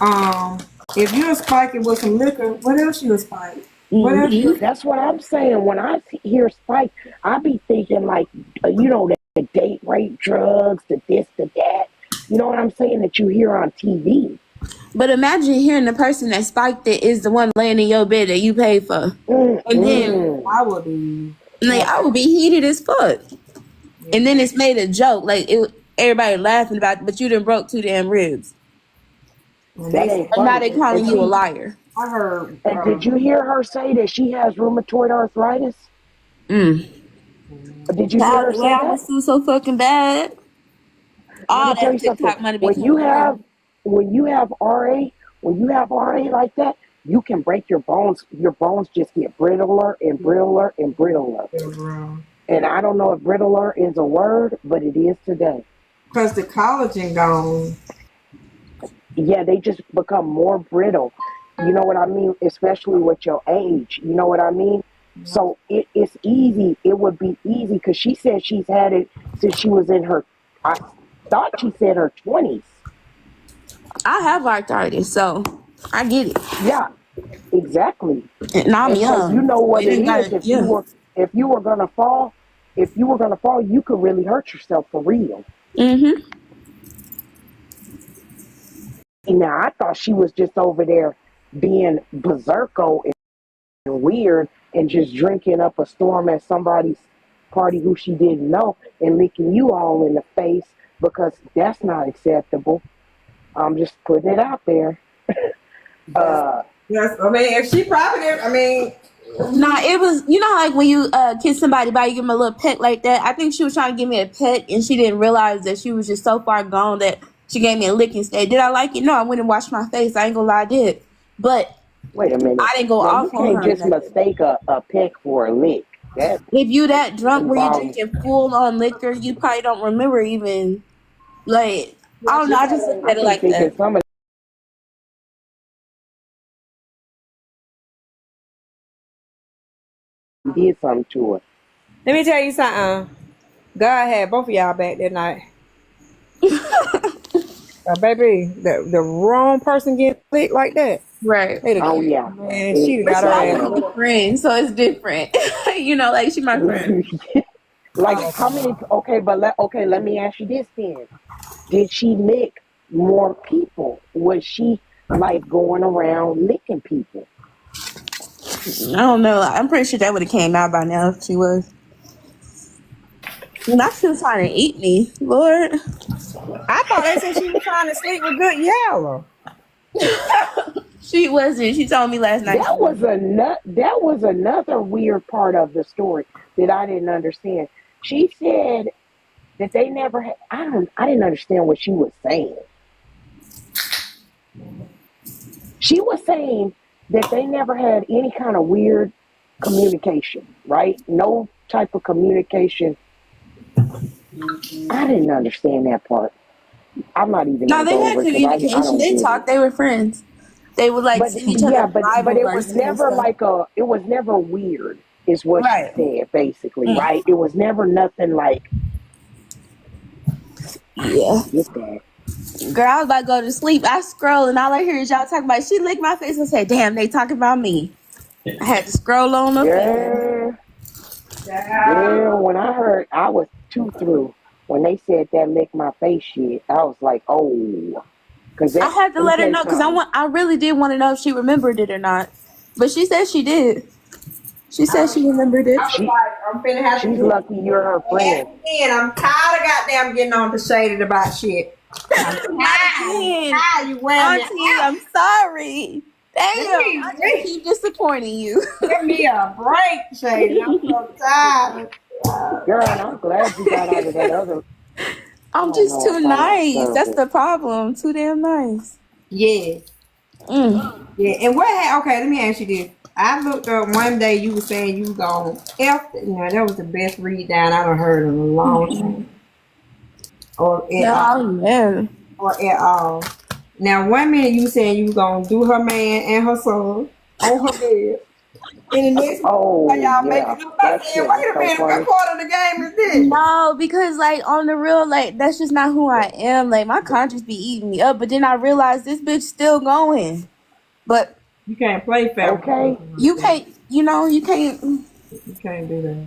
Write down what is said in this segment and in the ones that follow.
Um, if you're spiking with some liquor, what else you spike? What else? Mm-hmm. That's what I'm saying. When I hear Spike, I be thinking like, the date rape, drugs, the this, the that. You know what I'm saying? That you hear on TV. But imagine hearing the person that spiked it is the one laying in your bed that you paid for. And then I would be. like I would be heated as fuck. And then it's made a joke. Like everybody laughing about it, but you done broke 2 damn ribs. That ain't And now funny. they calling And you a see, liar. I heard. and did you hear her say that she has rheumatoid arthritis? Mm. Did you hear Child, her the way say I that? was still so fucking bad. Let All me tell that you something. TikTok money be When coming you through. have when you have RA, when you have RA like that, you can break your bones. Your bones just get brittler and brittler and brittler. And I don't know if brittler is a word, but it is today. Because the collagen gone. Yeah, they just become more brittle. You know what I mean? Especially with your age. You know what I mean? So it's easy. It would be easy because she said she's had it since she was in her, I thought she said her 20s. I have arthritis, so I get it. Yeah, exactly. And I'm And so you young. know So what it it ain't is. got yeah. If you were gonna fall, you could really hurt yourself for real. Mm-hmm. Now I thought she was just over there being berserko and weird and just drinking up a storm at somebody's party who she didn't know and licking you all in the face because that's not acceptable. I'm just putting it out there. Yes. Yes. I mean, if she probably did, I mean, Nah, it was like when you kiss somebody by you give them a little pet like that. I think she was trying to give me a pet and she didn't realize that she was just so far gone that she gave me a lick instead. Did I like it? No, I went and washed my face. I ain't gonna lie, I did. But Wait a minute. I didn't go Now you off on can't her or just nothing. mistake a peck for a lick. That If you that drunk where you involves. drinking full on liquor, you probably don't remember even like I don't know. I just looked I at it keep like thinking that. somebody did something to her. let me tell you something. God had both of y'all back that night. Baby, the wrong person get licked like that. Right. They'd Oh have, yeah. man, she'd have But got she her also ass. my friend, so it's different. Like she my friend. Like how many? Okay, but let me ask you this then. Did she lick more people? Was she like going around licking people? I don't know. I'm pretty sure that would have came out by now if she was. Not she was trying to eat me, Lord. I thought they said she was trying to sleep with Good Yellow. She wasn't. She told me last night she wasn't. That was another weird part of the story that I didn't understand. She said that they never had. I didn't understand what she was saying. She was saying that they never had any kind of weird communication, right? No type of communication. I didn't understand that part. I'm not even No, gonna they go had over it because I communication. don't They get it. talked. They were friends. They would like But send each other yeah, but Bible it was verses and never stuff. like it was never weird, is what she Right. said basically, Mm. right? It was never nothing like I Yeah. don't get that. Girl, I was about to go to sleep. I scroll and all I hear is y'all talking about. She licked my face and said, "Damn, they talking about me." I had to scroll on up there. Girl, Yeah. girl, when I heard I was too through when they said that lick my face shit, I was like, oh, because I that. had to Let me let her tell you know because something. I really did want to know if she remembered it or not. But she said she did. She said she remembered it. I was She like, I'm finna have to she's do lucky you're her it friend. again. I'm tired of goddamn getting on the shaded about shit. I'm tired. I'm Again, tired. You wearing me Auntie, out. I'm sorry. Damn, I just Please, keep disappointing you. give me a break, Shady. I'm so tired. Girl, and I'm glad you got out of that other. I I'm don't just know too if I want to nice. serve That's it. the problem. Too damn nice. Yeah. Mm. Yeah. And okay, let me ask you this. I looked up one day you were saying you was gonna F now that was the best read down I done heard in a long time. Or at Oh all. man. Or at all. Now one minute you saying you was gonna do her man and her son on her bed. In the next Oh while y'all yeah, making up, I that said, shit was wait a so minute, what funny. part of the game is this? No, because like on the real, like that's just not who I am. Like my conscience be eating me up, but then I realized this bitch still going. But You can't play Okay, fabrication like you that. can't, you can't. You can't do that.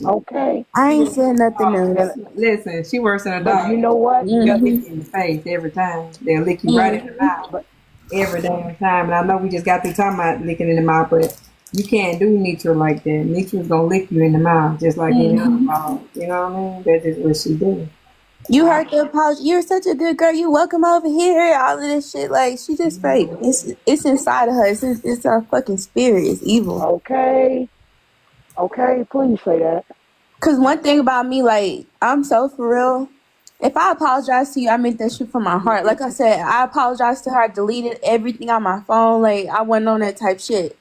okay. I ain't saying nothing And else. Listen, she works in a but dog. you know what? They'll lick Mm-hmm. you in the face every time. They'll lick you right in the Mm-hmm. mouth But every damn time. And I know we just got through talking about licking in the mouth, but you can't do Nitra like that. Nitra's gonna lick you in the mouth just like any other Mm-hmm. dog. You know what I mean? That's just what she do. You heard the apology. You're such a good girl. You welcome over here. All of this shit, like she just fake. It's inside of her. It's her fucking spirit. It's evil. okay, okay. Please say that. Cause one thing about me, like I'm so for real. If I apologize to you, I meant that shit from my heart. Like I said, I apologized to her. I deleted everything on my phone. Like I wasn't on that type shit.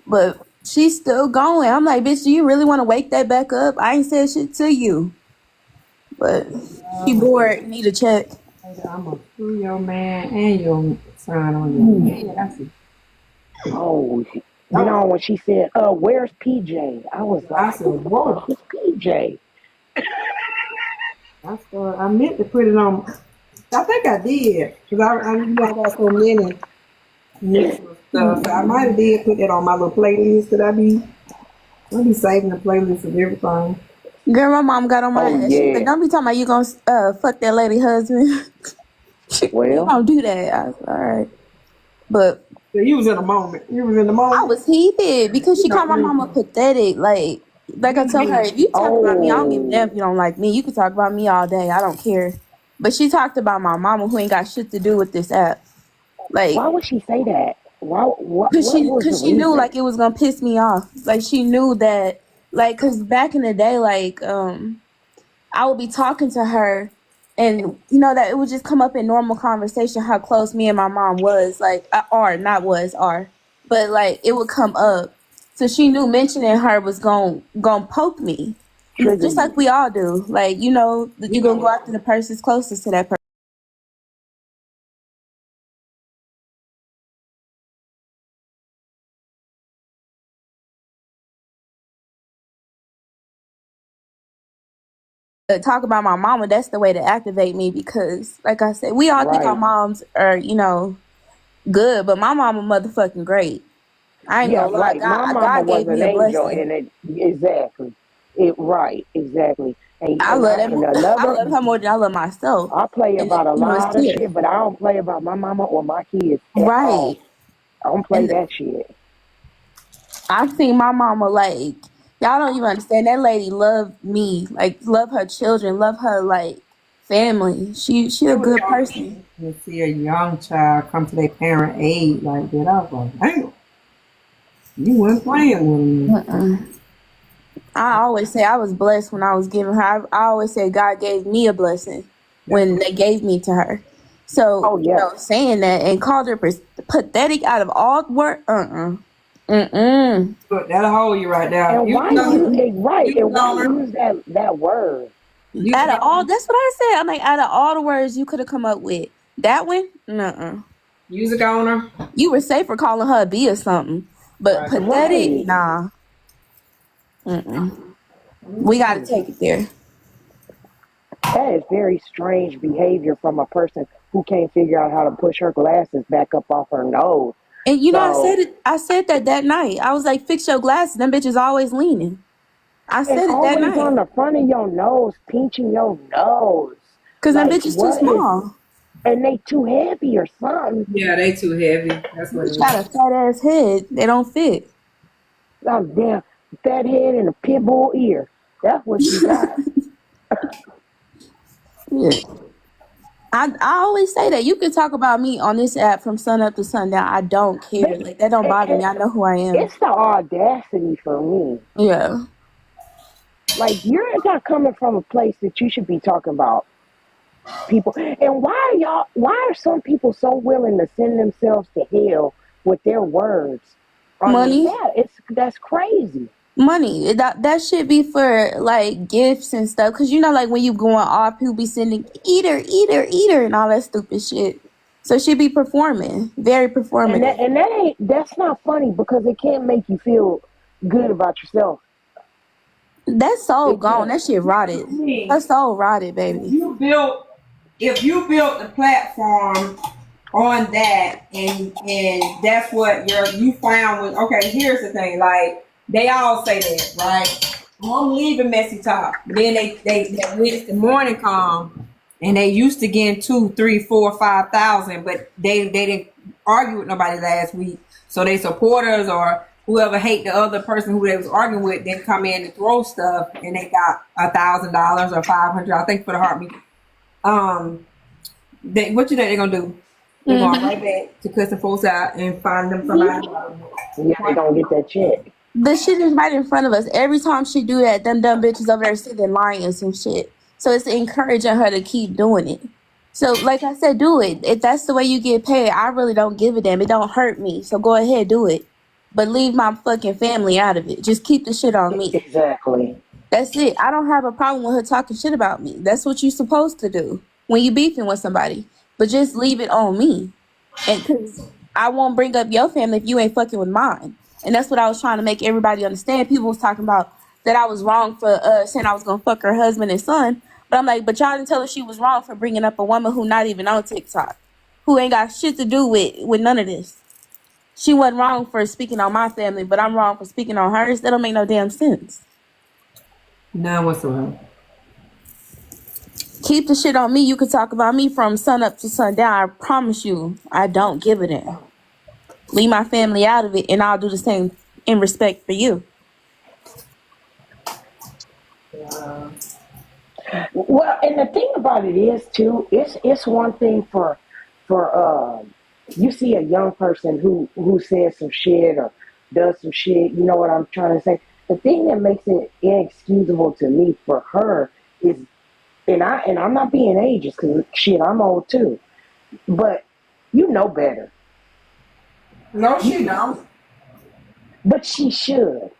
But she's still going. I'm like, bitch, do you really want to wake that back up? I ain't said shit to you. But she bored. Need a check. I'm gonna screw your man and your son on your head. I said, Oh, you no. know when she said, where's PJ?" I was I like, said, "Who the whoa. fuck is PJ?" I meant to put it on. I think I did because I got so many mutual stuff. So I might have did put that on my little playlist that I be saving the playlist of everything. Girl, my mom got on my Oh ass. She said, yeah. "Don't be talking about you gonna fuck that lady husband." You Well, don't do that. I was all right. But So you was in the moment. You was in the I moment. was heated because You she know, called my mama pathetic. Like I you told her, need. if you talk about me, I don't give a damn oh, if you don't like me. You can talk about me all day. I don't care. But she talked about my mama who ain't got shit to do with this app. Like, why would she say that? Why? cause What she, was the cause she knew reason? like it was gonna piss me off. Like she knew that, like, cause back in the day, like, I would be talking to her, and that it would just come up in normal conversation how close me and my mom was, like, but like it would come up. So she knew mentioning her was gon' poke me, Trigger just you. like we all do. Like you're gonna go after the person's closest to that person. Talk about my mama, that's the way to activate me because, like I said, we all think our Right. moms are, good, but my mama motherfucking great. I ain't Yeah, gonna lie. right. My mama God was gave an me a angel, blessing. and it exactly. It right, exactly. I love that. And I another, love her more than I love myself, I play and about a it's lot of clear, shit, but I don't play about my mama or my kids at all. right? I don't play And that shit. I've seen my mama like y'all don't even understand. That lady loved me, like love her children, love her like family. She a It was good person. young to see a young child come to their parent aid like that. I was like, damn, you weren't playing with me. I always say I was blessed when I was giving her. I always say God gave me a blessing That's when they gave me to her. So Oh yeah. saying that and called her pathetic out of all work. Mm-mm. good. That'll hold you right there. And You why you know, right? you And why know, use that word? you Out of all, know, that's what I said. I'm like, out of all the words you could have come up with, that one, nuh-uh. music owner. You were safe for calling her a B or something, but Right. pathetic, Right. nah. We got to take it there. That is very strange behavior from a person who can't figure out how to push her glasses back up off her nose. And I said So, it. I said that night. I was like, fix your glasses. Them bitches always leaning. I and said it that always night on the front of your nose, pinching your nose. because them Like, bitches too what is, small. and they too heavy or something. Yeah, they too heavy. That's what Bitch it is. got a fat ass head. They don't fit. Oh, damn, fat head and a pit bull ear. That's what you got. Yeah. I always say that you can talk about me on this app from sun up to sundown. I don't care. But Like that don't bother me. I know who I am. it's the audacity for me. Yeah. Like, you're not coming from a place that you should be talking about people. And why are some people so willing to send themselves to hell with their words on this Money. app? That's crazy. Money. That should be for like gifts and stuff. Cause like when you going off, people be sending eater, eater, eater, and all that stupid shit. So she be performing, very And performative. that's not funny because it can't make you feel good about yourself. That soul It gone. can't. That shit rotted. Her Me, soul rotted, baby. you built if you built the platform on that and that's what you found with okay, here's the thing, like they all say that, right? I'm leaving messy talk. But then they Wednesday morning come and they used to get 2, 3, 4, 5,000, but they didn't argue with nobody last week. So they supporters or whoever hate the other person who they was arguing with then come in and throw stuff and they got $1,000 or 500, I think, for the heart meeting. What you think they're gonna do? They're going Hmm. right back to cussing folks out and find them somebody. Yeah, they gonna get that check. The shit is right in front of us. Every time she do that, them dumb bitches over there sitting lying and some shit. So it's encouraging her to keep doing it. So like I said, do it. If that's the way you get paid, I really don't give a damn. It don't hurt me. So go ahead, do it. But leave my fucking family out of it. Just keep the shit on me. Exactly. That's it. I don't have a problem with her talking shit about me. That's what you're supposed to do when you beefing with somebody. But just leave it on me. And because I won't bring up your family if you ain't fucking with mine. And that's what I was trying to make everybody understand. People was talking about that I was wrong for saying I was gonna fuck her husband and son. But I'm like, but y'all didn't tell her she was wrong for bringing up a woman who not even on TikTok, who ain't got shit to do with none of this. She wasn't wrong for speaking on my family, but I'm wrong for speaking on hers. That don't make no damn sense. None whatsoever. Keep the shit on me. You could talk about me from sun up to sundown. I promise you, I don't give a damn. Leave my family out of it, and I'll do the same in respect for you. Well, and the thing about it is too, it's one thing for you see a young person who says some shit or does some shit. You know what I'm trying to say? The thing that makes it inexcusable to me for her is, and I'm not being ageist because shit, I'm old too, but you know better. No, she don't. But she should.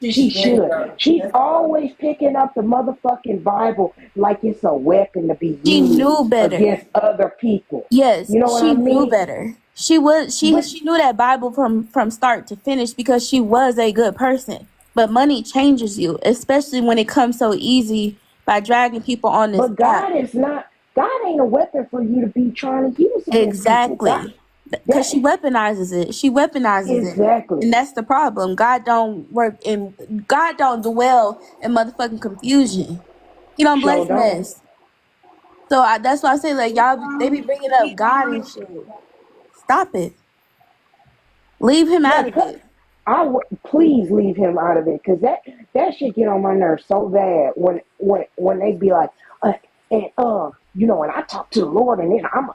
She She should. She's that's always picking up the motherfucking Bible like it's a weapon to be She used knew better. against other people. Yes, You know what she I knew mean? better. She was But she knew that Bible from start to finish because she was a good person. But money changes you, especially when it comes so easy by dragging people on this but app. God is not. God ain't a weapon for you to be trying to use against people. God, Exactly. Because that she weaponizes it. She weaponizes it. exactly. And that's the problem. God don't dwell in motherfucking confusion. He don't Show bless don't. mess. So that's why I say like y'all they be bringing up God and shit. Stop it. Leave him Yeah, out of cut. it. I would please leave him out of it because that shit get on my nerves so bad when they be like, and you know, and I talk to the Lord and then I'm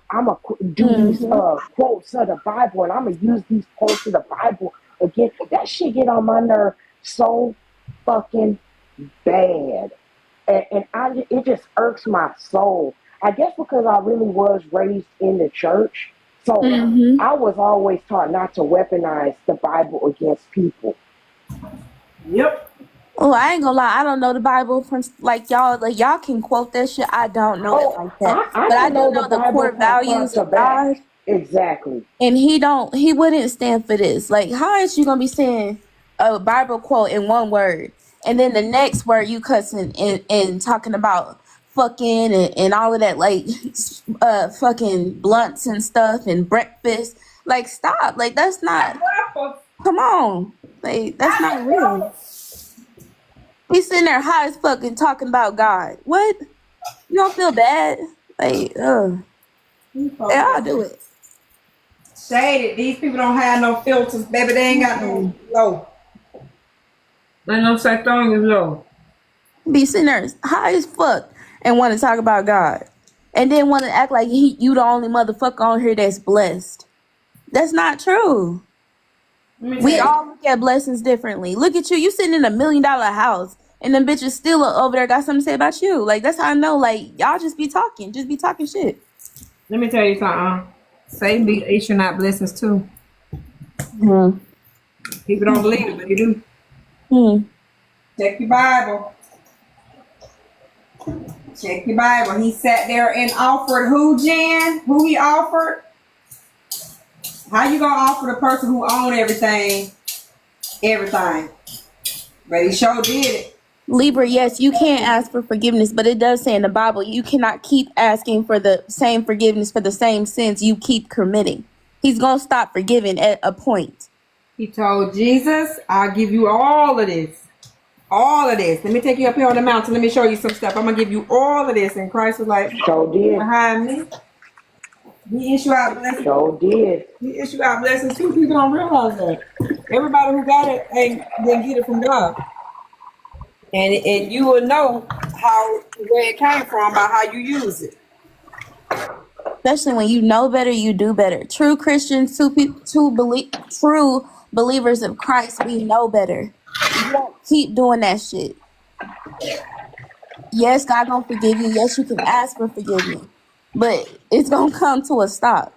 do these Hmm. quotes of the Bible and I'm gonna use these quotes of the Bible again. That shit get on my nerve so fucking bad, and it just irks my soul. I guess because I really was raised in the church, so Hmm. I was always taught not to weaponize the Bible against people. yep. Oh, I ain't gonna lie. I don't know the Bible from like y'all. Like y'all can quote that shit. I don't know it Oh, like that. I But I don't do know the know the Bible core from front values to of back. God. Exactly. And he wouldn't stand for this. Like, how is you gonna be saying a Bible quote in one word, and then the next word you cussing and talking about fucking and all of that, like fucking blunts and stuff and breakfast. Like, stop. Like, that's not. Come on. Like, that's not real. He's sitting there high as fuck and talking about God. What? You don't feel bad? Like, they all do it. Shaded. These people don't have no filters, baby. They ain't got no Mm-mm. low. Ain't no such thing as low. Be sitting there high as fuck and want to talk about God, and then want to act like you the only motherfucker on here that's blessed. That's not true. Let me We tell you. all look at blessings differently. Look at you. You sitting in $1 million house, and them bitches still over there got something to say about you. Like that's how I know. Like y'all just be talking, shit. Let me tell you something. Satan be issuing out blessings too. Hmm. People don't believe it, but they do. Hmm. Check your Bible. Check your Bible. He sat there and offered who, Jan? Who he offered? How you gonna offer the person who own everything, everything? But he sure did it. Libra, yes, you can't ask for forgiveness, but it does say in the Bible you cannot keep asking for the same forgiveness for the same sins you keep committing. He's gonna stop forgiving at a point. He told Jesus, I'll give you all of this. All of this. Let me take you up here on the mountain. Let me show you some stuff. I'm gonna give you all of this. And Christ was like, So did. behind me. He issue out blessings. So did. He issue out blessings too. People don't realize that. Everybody who got it didn't get it from God. And you will know where it came from by how you use it. Especially when you know better, you do better. True Christians, true believers of Christ, we know better. You don't keep doing that shit. Yes, God gonna forgive you. Yes, you can ask for forgiveness, but it's gonna come to a stop.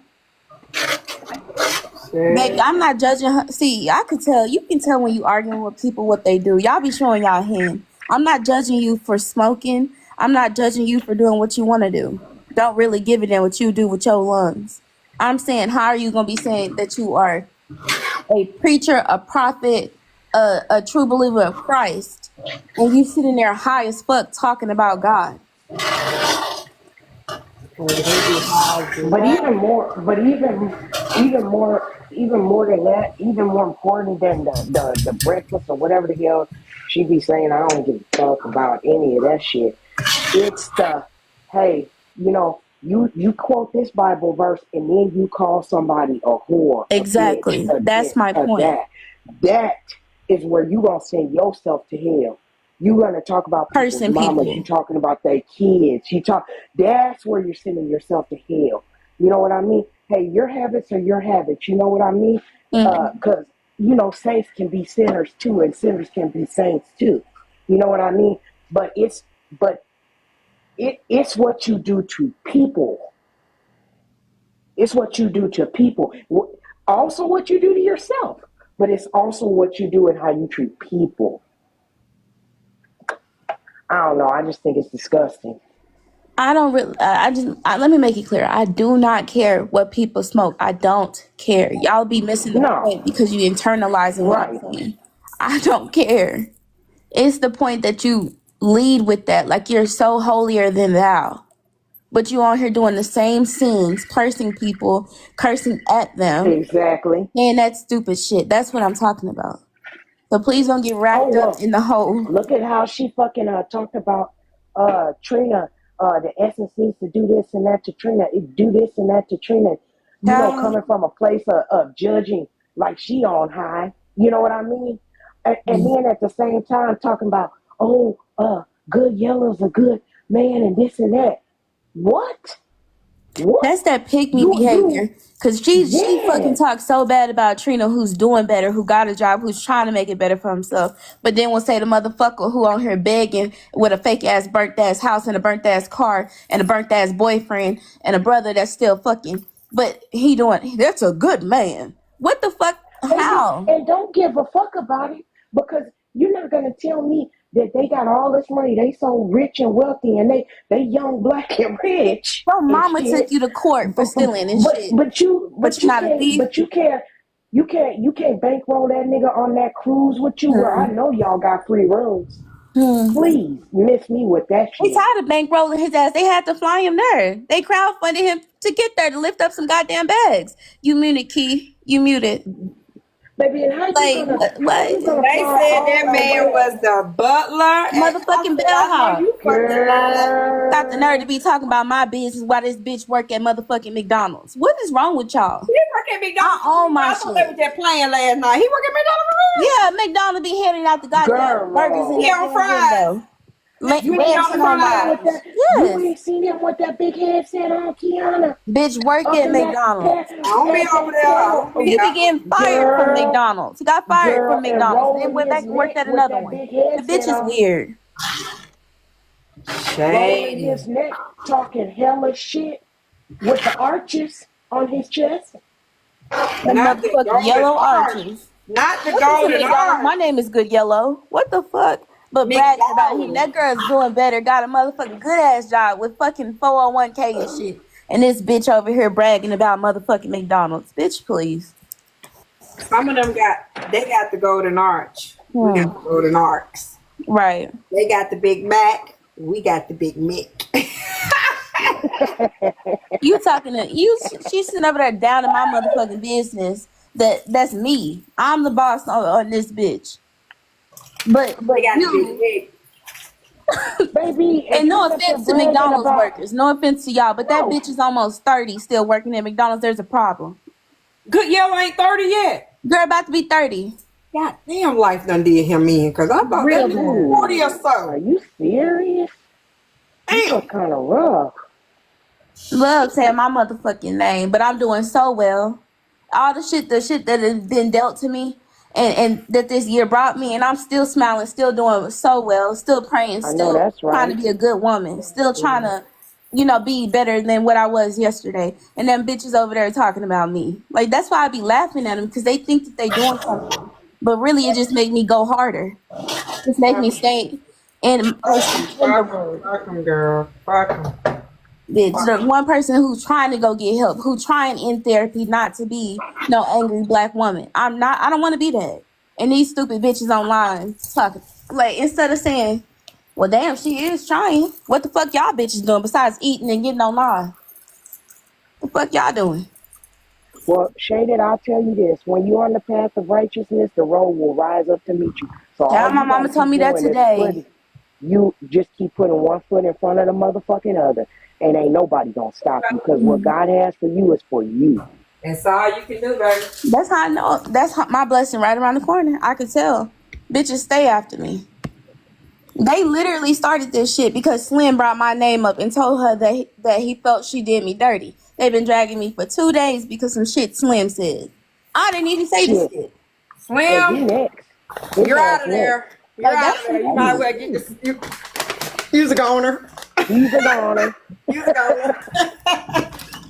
Baby, I'm not judging her. See, I could tell. You can tell when you arguing with people what they do. Y'all be showing y'all hand. I'm not judging you for smoking. I'm not judging you for doing what you want to do. Don't really give a damn what you do with your lungs. I'm saying, how are you gonna be saying that you are a preacher, a prophet, a true believer of Christ, and you sitting there high as fuck talking about God? But even more than that, even more important than the breakfast or whatever the hell she be saying, I don't give a fuck about any of that shit. It's the, hey, you quote this Bible verse and then you call somebody a whore. Exactly. A bitch, That's my point. That is where you gonna send yourself to hell. You gonna talk about people's mamas. You talking about their kids. That's where you're sending yourself to hell. You know what I mean? Hey, your habits are your habits. You know what I mean? Because saints can be sinners too, and sinners can be saints too. You know what I mean? But it's what you do to people. It's what you do to people. Also, what you do to yourself. But it's also what you do and how you treat people. I don't know. I just think it's disgusting. I don't really. Let me make it clear. I do not care what people smoke. I don't care. Y'all be missing the point because you internalizing what I'm saying. I don't care. It's the point that you lead with that, like you're so holier than thou, but you on here doing the same sins, cursing people, cursing at them, exactly, and that stupid shit. That's what I'm talking about. So please don't get wrapped up in the whole. Look at how she fucking talked about Trina. The essence needs to do this and that to Trina. Do this and that to Trina. Coming from a place of judging like she on high. You know what I mean? And then at the same time talking about, Good Yellow's a good man and this and that. What? That's that pick me behavior. Because she fucking talks so bad about Trina, who's doing better, who got a job, who's trying to make it better for himself. But then we'll say the motherfucker who on here begging with a fake ass burnt ass house and a burnt ass car and a burnt ass boyfriend and a brother that's still fucking. But that's a good man. What the fuck? How? And don't give a fuck about it, because you're not going to tell me that they got all this money, they so rich and wealthy, and they young, black, and rich. Your mama took you to court for stealing and shit. But you can't bankroll that nigga on that cruise with you, where I know y'all got free rooms. Please miss me with that shit. He's tired of bankrolling his ass. They had to fly him there. They crowdfunded him to get there to lift up some goddamn bags. You muted, Key. You muted. Baby, and how you gonna, what? They said that man was the butler. Motherfucking bellhop. Got the nerve to be talking about my business while this bitch work at motherfucking McDonald's. What is wrong with y'all? He work at McDonald's. I own my shit. They was just playing last night. He work at McDonald's. Yeah, McDonald's be handing out the goddamn burgers in the window. You ain't seen him with that big headset on, Kiana. Bitch work at McDonald's. I don't be over there. He be getting fired from McDonald's. He got fired from McDonald's. Then went back and worked at another one. The bitch is weird. Rolling his neck, talking hella shit with the arches on his chest. The motherfucking yellow arches. Not the golden arch. My name is Good Yellow. What the fuck? But bragging about him. That girl's doing better. Got a motherfucking good ass job with fucking 401k and shit. And this bitch over here bragging about motherfucking McDonald's. Bitch, please. Some of them they got the Golden Arch. We got the Golden Arcs. Right. They got the Big Mac. We got the Big Mick. You talking to you? She's sitting over there down in my motherfucking business. That's me. I'm the boss on this bitch. But They got the you, Big Mick. Baby, if and you no sit there offense to bragging McDonald's about workers, no offense to y'all, but that no, bitch is almost 30 still working at McDonald's. There's a problem. Good Yellow ain't 30 yet. Girl about to be 30. God damn, life done did him in. Because I thought Real that bad. was 40 or are so. you serious? You Damn. look kind of rough. Love saying my motherfucking name, but I'm doing so well. All the shit that has been dealt to me and that this year brought me, and I'm still smiling, still doing so well, still praying, I know still that's trying to right. be a good woman, still trying to, be better than what I was yesterday. And them bitches over there talking about me. Like, that's why I be laughing at them, because they think that they doing something. But really, it just make me go harder. Just make me stay in the word. Fuck him, girl. Fuck him. The one person who's trying to go get help, who trying in therapy not to be no angry black woman. I don't want to be that. And these stupid bitches online talking, like, instead of saying, well, damn, she is trying. What the fuck y'all bitches doing besides eating and getting online? The fuck y'all doing? Well, Shaded, I'll tell you this. When you're on the path of righteousness, the road will rise up to meet you. So all Child, my you got mama to told keep me that doing is today. you just keep putting one foot in front of the motherfucking other. And ain't nobody going to stop you because what God has for you is for you. That's all you can do, baby. That's how I know. That's my blessing right around the corner. I could tell. Bitches stay after me. They literally started this shit because Slim brought my name up and told her that he felt she did me dirty. They've been dragging me for 2 days because some shit Slim said. I didn't even say the Shit. shit. And he Slim, next. His you're ass out of next. there. You're Like, out that's of there. You might as well get crazy. this. Use a goner. He's a goner. Use a goner.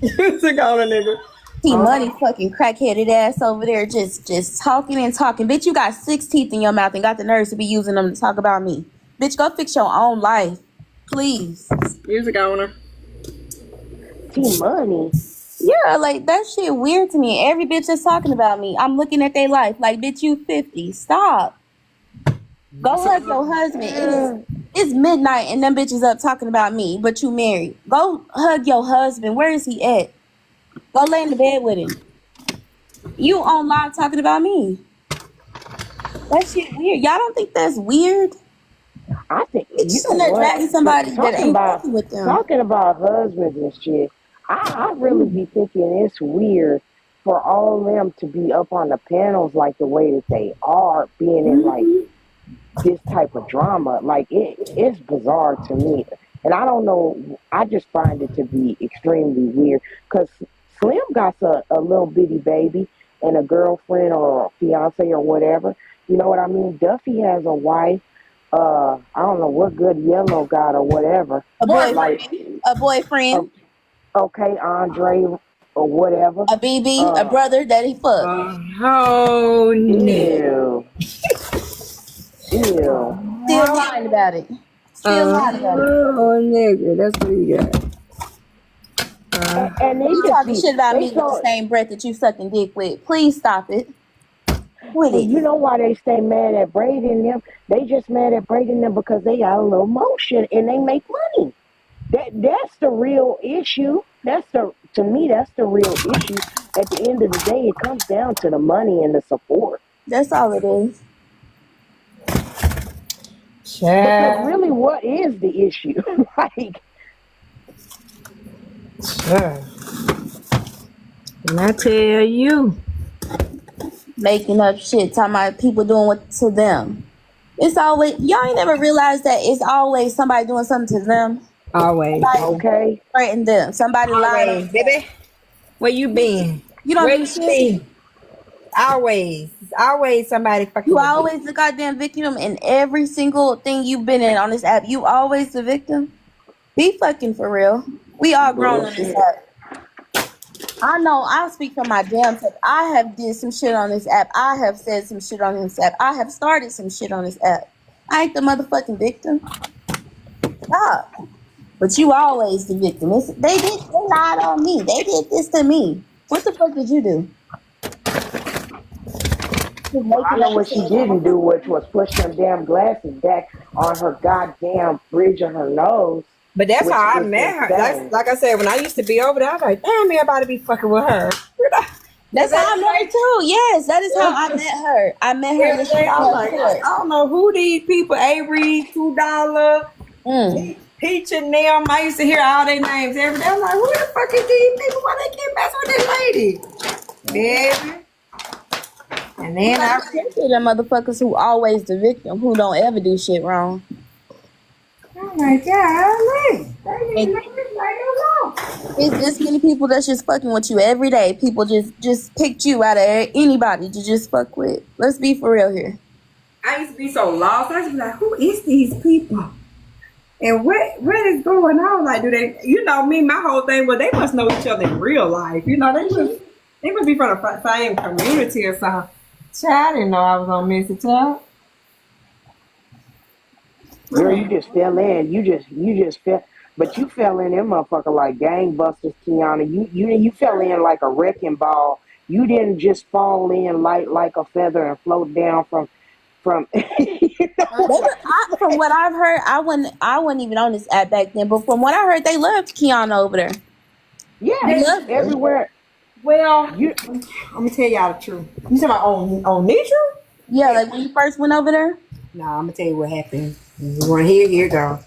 Use a goner, nigga. See money fucking crackheaded ass over there just talking and talking. Bitch, you got 6 teeth in your mouth and got the nerves to be using them to talk about me. Bitch, go fix your own life. Please. Use a goner. T-Money. Yeah, like that shit weird to me. Every bitch that's talking about me, I'm looking at their life like, bitch, you 50. Stop. Go hug your husband. It's midnight and them bitches up talking about me, but you married. Go hug your husband. Where is he at? Go lay in the bed with him. You online talking about me. That shit weird. Y'all don't think that's weird? I think, Bitch you know sitting there what? dragging somebody that Talking ain't about fucking with them. talking about husbands and shit, I really be thinking it's weird for all of them to be up on the panels like the way that they are, being in like this type of drama. Like it's bizarre to me. And I don't know, I just find it to be extremely weird because Slim got a little bitty baby and a girlfriend or a fiance or whatever. You know what I mean? Duffy has a wife. I don't know what Good Yellow got or whatever. A Like, boyfriend. A boyfriend. okay, Andre or whatever. A BB. A brother that he fucked. Oh, Ew. no. Ew. Still lying about it. Still lying about it. Oh, nigga. That's what you got. And they You just talking be, shit about they me with so, the same breath that you sucking dick with. Please stop it. With and you it. know why they stay mad at Brady and them? They just mad at Brady and them because they got a little motion and they make money. That's the real issue. To me, that's the real issue. At the end of the day, it comes down to the money and the support. That's all it is. Because Child. really, what is the issue? Like, Child. And I tell you. Making up shit, talking about people doing what to them. It's always, y'all ain't never realized that it's always somebody doing something to them. Always. Somebody okay, threatening them. Somebody lying on Always. them. Baby, where you been? You don't Where do you shit. been? Always. It's always somebody fucking You with you. always the goddamn victim in every single thing you've been in on this app. You always the victim. Be fucking for real. We all grown on this bullshit. app. I know I'll speak for my damn self. I have did some shit on this app. I have said some shit on this app. I have started some shit on this app. I ain't the motherfucking victim. Stop. But you always the victim. They lied on me. They did this to me. What the fuck did you do? Just I waking know up and what she saying, didn't do, which was push them damn glasses back on her goddamn bridge of her nose, But that's which how I is met her. insane. Like I said, when I used to be over there, I was like, damn, everybody be fucking with her. that's how I met her too. Yes, that is how I met her. I met her listening to I'm her like, court. I don't know who these people, Avery, $2, Mm. Peach and them. I used to hear all their names every day. I'm like, who the fuck is these people? Why they can't mess with this lady? Baby. And then I Especially them motherfuckers who always the victim, who don't ever do shit wrong. I'm like, golly. They And didn't make this lady alone. it's this many people that's just fucking with you every day. People just picked you out of anybody to just fuck with. Let's be for real here. I used to be so lost. I used to be like, who is these people? And what is going on? Like, do they, you know, me, my whole thing was they must know each other in real life. You know, they must be from the same community or something. Child, I didn't know I was on Missy Child. Girl, you just fell in. You just fell, but you fell in them motherfucker like gangbusters, Kiana. You fell in like a wrecking ball. You didn't just fall in light like a feather and float down from. From what I've heard, I wasn't even on this app back then, but from what I heard, they loved Kiana over there. Yeah, They loved her. everywhere. Well, I'm You gonna tell y'all the truth. You talking about on Nitra? Yeah, like when you first went over there. Nah, I'm gonna tell you what happened. You want to hear? Here it go.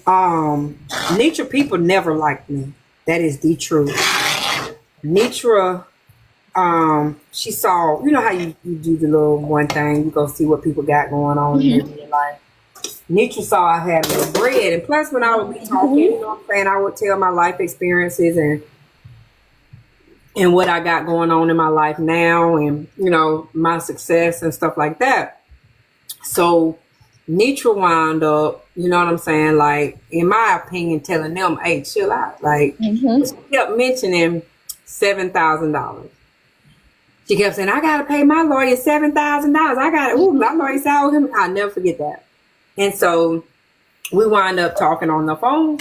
Nitra people never liked me. That is the truth. Nitra, she saw, you know how you do the little one thing, you go see what people got going on in their life. Nitra saw I had a little bread, and plus when I would be talking, you know what I'm saying, I would tell my life experiences and what I got going on in my life now, and you know, my success and stuff like that. So Nitra wound up, you know what I'm saying, like, in my opinion, telling them, hey, chill out. Like, Mm-hmm. she kept mentioning $7,000. She kept saying, I gotta pay my lawyer $7,000. I gotta, my lawyer saw him. I'll never forget that. And so we wound up talking on the phone,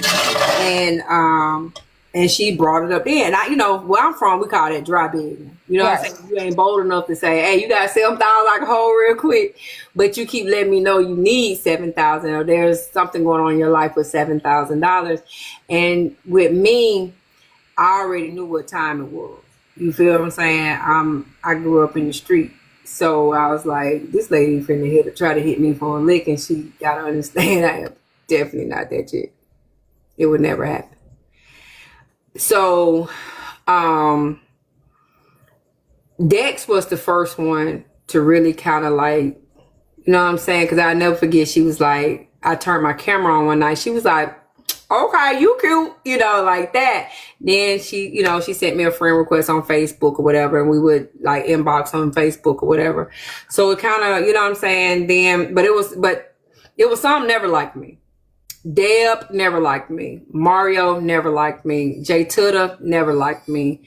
and she brought it up then. And I, you know, where I'm from, we call that dry begging. You know what I'm saying? You ain't bold enough to say, hey, you got $7,000 like a hole real quick, but you keep letting me know you need $7,000 or there's something going on in your life with $7,000. And with me, I already knew what time it was. You feel what I'm saying? I grew up in the street. So I was like, this lady finna try to hit me for a lick, and she gotta understand I am definitely not that chick. It would never happen. So Dex was the first one to really kind of like, you know what I'm saying? Because I never forget, she was like, I turned my camera on one night. She was like, okay, you cute, you know, like that. Then she, you know, she sent me a friend request on Facebook or whatever, and we would like inbox on Facebook or whatever. So it kind of, you know what I'm saying? Then, but it was some never liked me. Deb never liked me. Mario never liked me. Jay Tuda never liked me.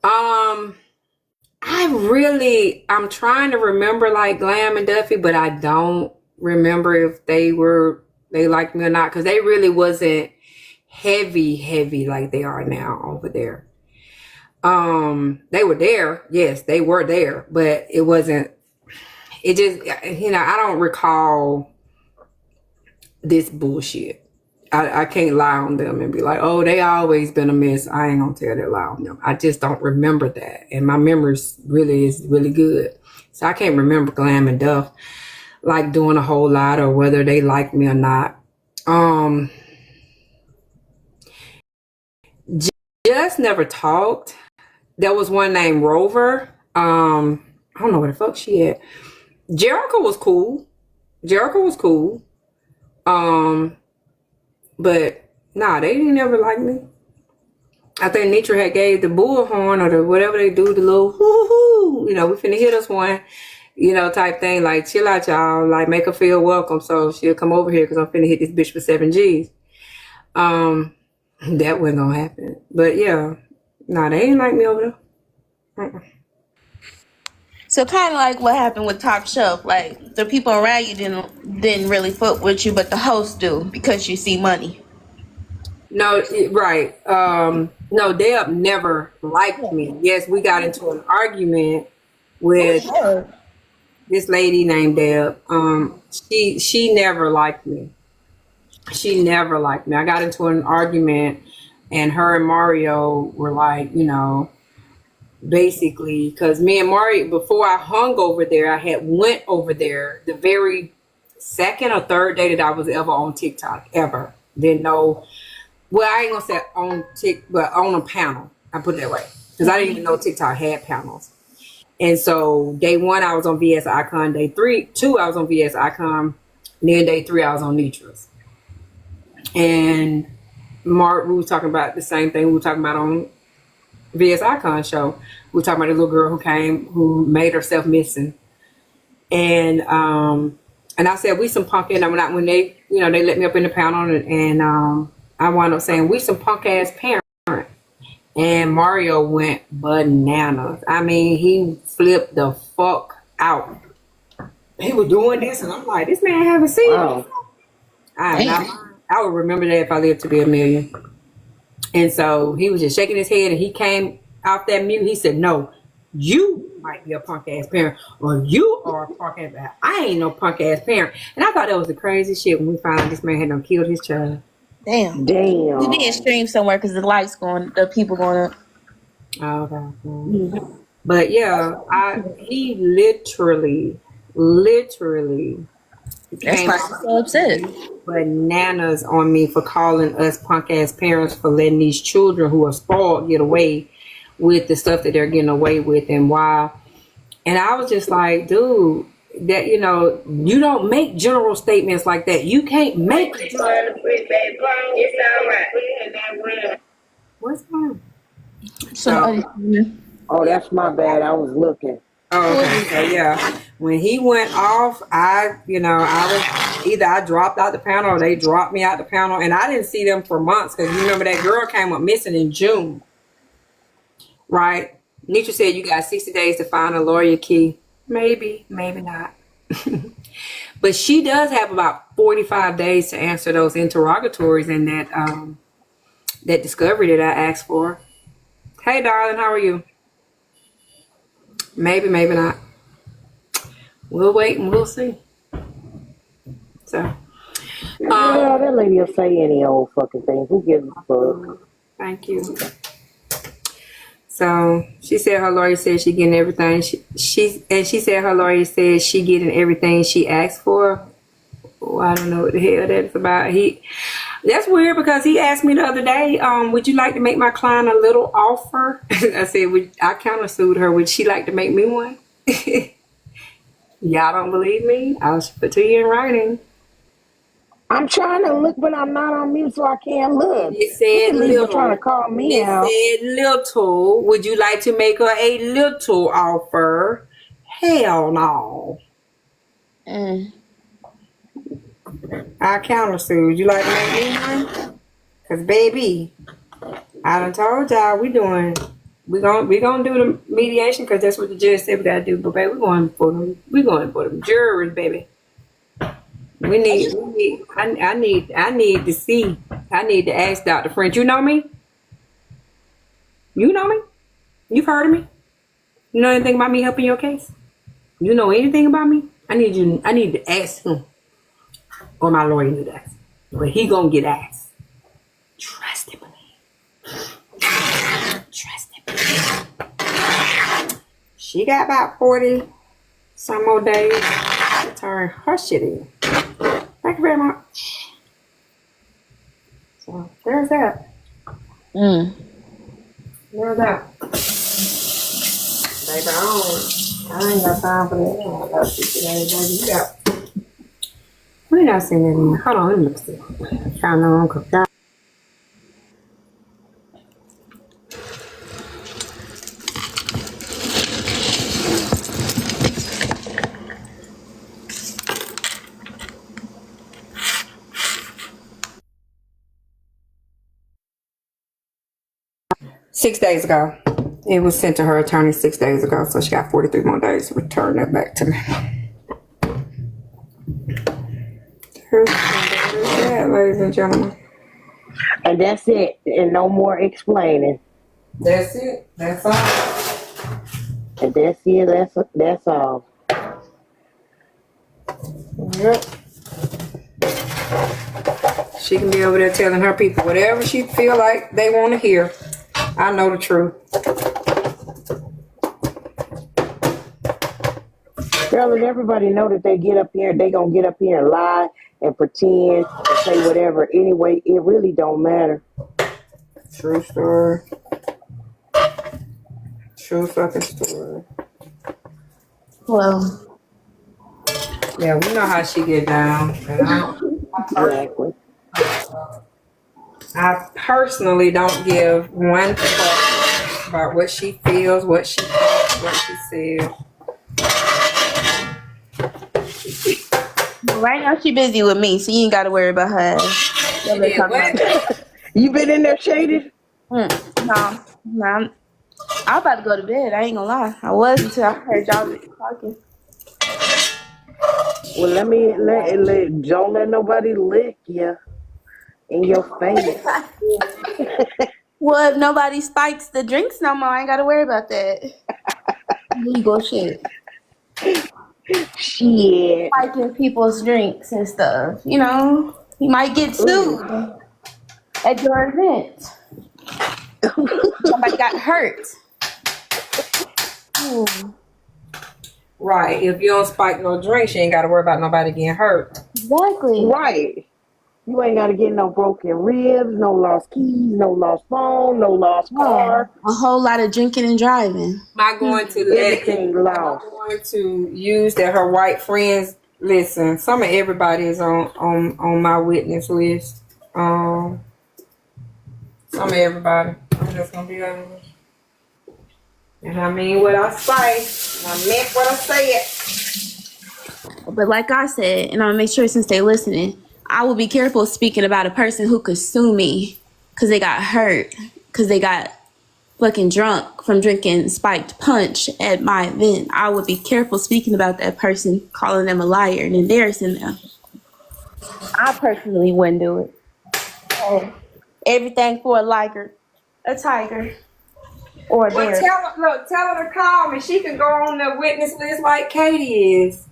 I'm trying to remember like Glam and Duffy, but I don't remember if they liked me or not, because they really wasn't heavy like they are now over there. They were there, yes, they were there, but it just, you know, I don't recall this bullshit. I can't lie on them and be like, oh, they always been a mess. I ain't gonna tell that lie on them. I just don't remember that. And my memory is really good. So I can't remember Glam and Duff like doing a whole lot or whether they like me or not. Just never talked. There was one named Rover. I don't know where the fuck she at. Jericho was cool. But nah, they didn't ever like me. I think Nitra had gave the bullhorn or the whatever they do, the little whoo-hoo, you know, we finna hit us one, you know, type thing, like chill out y'all, like make her feel welcome, so she'll come over here because I'm finna hit this bitch for 7 G's. That wasn't gonna happen. But yeah, nah, they ain't like me over there. So kind of like what happened with Top Shelf. Like the people around you didn't really fuck with you, but the host do because you see money. No, right. No, Deb never liked me. Yes, we got into an argument with this lady named Deb. She never liked me. She never liked me. I got into an argument, and her and Mario were like, basically, because me and Mario, before I hung over there, I had went over there the very second or third day that I was ever on TikTok ever. Didn't know. Well, I ain't gonna say on but on a panel. I put it that way because I didn't even know TikTok had panels. And so day one, I was on VS Icon. Day two, I was on VS Icon. And then day three, I was on Nitra's. And Mark, we were talking about the same thing we were talking about on VS Icon show. We were talking about a little girl who made herself missing. And I said, we some punk, and when they, they let me up in the panel, and I wound up saying, we some punk ass parents. And Mario went bananas. I mean, he flipped the fuck out. He was doing this, and I'm like, this man haven't seen me. I would remember that if I lived to be a million. And so he was just shaking his head, and he came off that mute. He said, no, you might be a punk ass parent, or you are a punk ass parent. I ain't no punk ass parent. And I thought that was the craziest shit when we found out this man had done killed his child. Damn. Damn. We didn't stream somewhere because the people going up. Oh, okay. But yeah, he literally That's why I'm so upset. bananas on me for calling us punk ass parents for letting these children who are spoiled get away with the stuff that they're getting away with, and why. And I was just like, dude, that you don't make general statements like that. You can't make it. What's wrong? Oh, that's my bad. I was looking. Oh, okay. So yeah, when he went off, I was either I dropped out the panel or they dropped me out the panel, and I didn't see them for months because you remember that girl came up missing in June, right? Nitra said you got 60 days to find a lawyer key. Maybe not. But she does have about 45 days to answer those interrogatories and that discovery that I asked for. Hey, darling, how are you? Maybe not. We'll wait and we'll see. So, that lady will say any old fucking thing. Who gives a fuck? Thank you. So she said her lawyer said she getting everything. She said her lawyer said she getting everything she asked for. Oh, I don't know what the hell that's about. That's weird because he asked me the other day, would you like to make my client a little offer? I said, I countersued her. Would she like to make me one? Y'all don't believe me? I'll put to you in writing. I'm trying to look, but I'm not on mute, so I can't look. It said little. Trying to call me out. It said little. Would you like to make her a little offer? Hell no. I countersued. You like to make me one? Cause baby, I done told y'all we gonna do the mediation because that's what the judge said we gotta do. But baby, we going for them jurors, baby. I need to see. I need to ask Dr. French. You know me? You know me? You've heard of me? You know anything about me helping your case? You know anything about me? I need to ask him. Or my lawyer need to ask. But he gonna get asked. Trust him. Trust him. She got about 40 some more days to turn her shit in. Thank you very much. So there's that. There's that. Baby, I ain't got time for that. I got 60 days, baby. You got. When did I send that in? Hold on, let me look. Found no Uncle God. $6 days ago. It was sent to her attorney 6 days ago, so she got 43 more days to return that back to me. Here's that, ladies and gentlemen. And that's it. And no more explaining. That's it. That's all. And that's it. That's all. Yep. She can be over there telling her people whatever she feel like they want to hear. I know the truth. Girl, and everybody know that they gonna get up here and lie and pretend and say whatever. Anyway, it really don't matter. True story. True fucking story. Well, Yeah, we know how she get down. And Exactly. I personally don't give one fuck about what she feels, what she thinks, what she says. right now she busy with me, so you ain't got to worry about her. She did what? You been in there shaded? No, I'm about to go to bed. I ain't gonna lie. I was until I heard y'all talking. Well, don't let nobody lick you in your face. Well, if nobody spikes the drinks no more, I ain't got to worry about that. Legal shit. Shit. Spiking people's drinks and stuff. You know, you might get sued at your event. Somebody got hurt. Right. If you don't spike no drinks, you ain't got to worry about nobody getting hurt. Exactly. Right. You ain't got to get no broken ribs, no lost keys, no lost phone, no lost car. A whole lot of drinking and driving. Am I going to Everything lost. I'm going to use that her white friends listen. Some of everybody is on my witness list. Some of everybody. I'm just gonna be honest. And I mean what I say. I meant what I said. But like I said, and I'll make sure since they're listening, I will be careful speaking about a person who could sue me because they got hurt, because they got fucking drunk from drinking spiked punch at my event. I would be careful speaking about that person, calling them a liar and embarrassing them. I personally wouldn't do it. So, everything for a liger, a tiger, or a bear. Well, tell her to call me. She can go on the witness list like Katie is.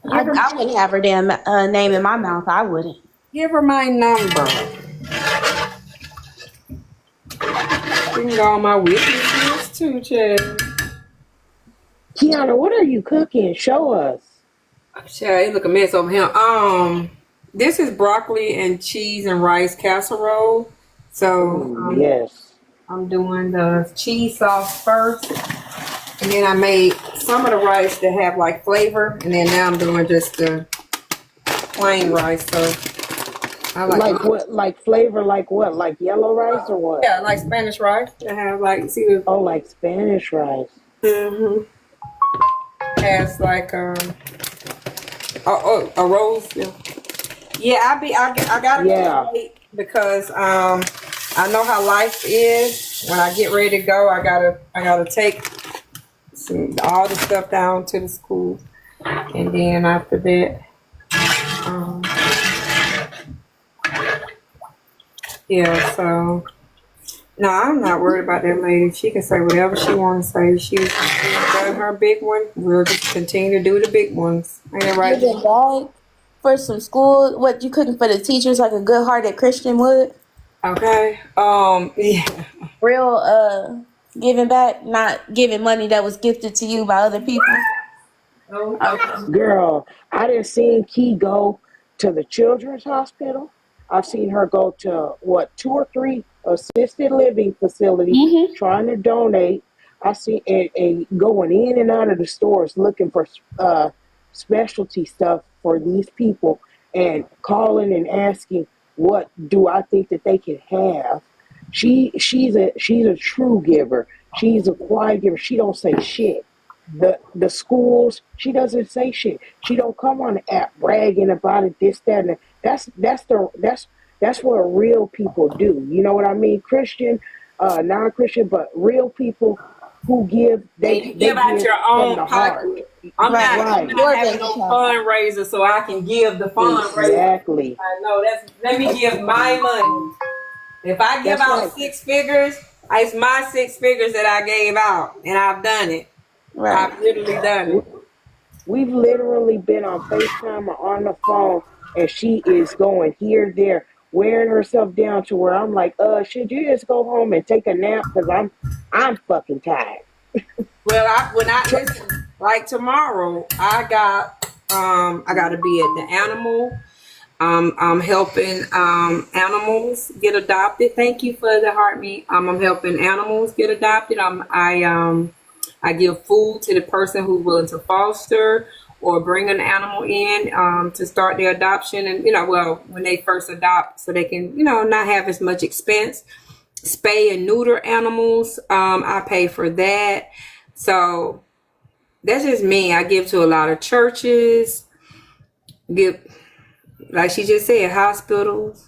I wouldn't have her damn name in my mouth. I wouldn't. Give her my number. You can go on my witness list too, Chad. Kiana, what are you cooking? Show us. Chad, it look a mess over here. This is broccoli and cheese and rice casserole. So Yes. I'm doing the cheese sauce first. And then I made some of the rice that have like flavor. And then now I'm doing just the plain rice. So I Like what? Like flavor? Like what? Like yellow rice or what? Yeah, like Spanish rice. That have like, see the Oh, like Spanish rice. has like a rose. Yeah, I gotta wait because I know how life is. When I get ready to go, I gotta take all the stuff down to the school, and then after that, yeah. So no, I'm not worried about that lady. She can say whatever she want to say. She's done her big one. We'll just continue to do the big ones. Ain't that right? You bag for some school, what you cooking for the teachers like a good-hearted Christian would? Okay. Yeah. Real giving back, not giving money that was gifted to you by other people. Okay. Girl, I didn't see Key go to the children's hospital. I've seen her go to 2 or 3 assisted living facilities trying to donate. I see and going in and out of the stores looking for specialty stuff for these people and calling and asking what do I think that they can have. She's a true giver. She's a quiet giver. She don't say shit. The schools, she doesn't say shit. She don't come on the app bragging about it, this, that, and that. That's what real people do. You know what I mean? Christian, non-Christian, but real people who give And they you they give out give your from own the heart. pocket. Right. I'm Right. not Your having bank no account. fundraiser so I can give the fundraiser. Exactly. I know let me give my money. If I give That's out right. 6 figures, it's my 6 figures that I gave out, and I've done it. Right. I've literally done We- it. We've literally been on FaceTime or on the phone, and she is going here, there, wearing herself down to where I'm like, should you just go home and take a nap? Because I'm fucking tired. Well, when I listen, like tomorrow, I got to be at the animal. I'm helping animals get adopted. Thank you for the heart meat. I'm helping animals get adopted. I give food to the person who's willing to foster or bring an animal in to start their adoption, and well, when they first adopt, so they can not have as much expense. Spay and neuter animals. I pay for that. So that's just me. I give to a lot of churches. Give, like she just said, hospitals.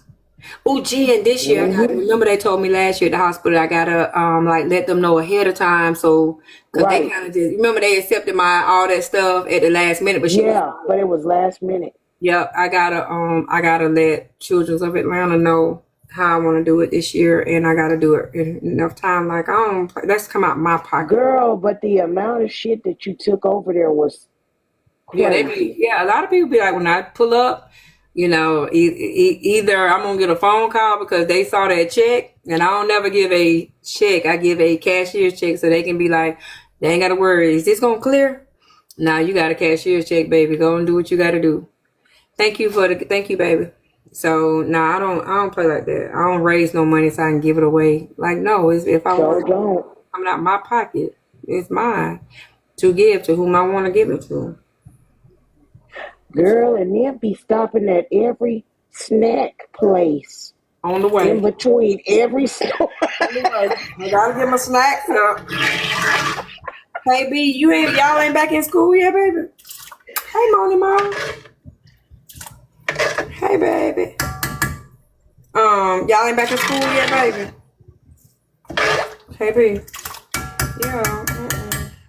Oh, gee, and this year I got to Hmm. remember they told me last year at the hospital I gotta like let them know ahead of time, so because they Right. kind of just remember they accepted my all that stuff at the last minute, but she was Yeah, but it was last minute. yep. I gotta let Children's of Atlanta know how I want to do it this year, and I gotta do it in enough time. Like I don't that's come out my pocket. Girl, but the amount of shit that you took over there was Yeah, they be. crazy. Yeah, a lot of people be like, when I pull up, either I'm gonna get a phone call because they saw that check, and I don't never give a check. I give a cashier's check so they can be like, they ain't gotta worry. Is this gonna clear? Now you got a cashier's check, baby. Go and do what you gotta do. Thank you, baby. So I don't play like that. I don't raise no money so I can give it away. Like no, it's if I So want it don't. coming out my pocket, it's mine to give to whom I want to give it to. Girl, and then be stopping at every snack place On the in way. between every store. On the way. I gotta get my snacks up. Hey B, y'all ain't back in school yet, baby? Hey Money Mom. Hey baby. Y'all ain't back in school yet, baby? Hey B. Yeah.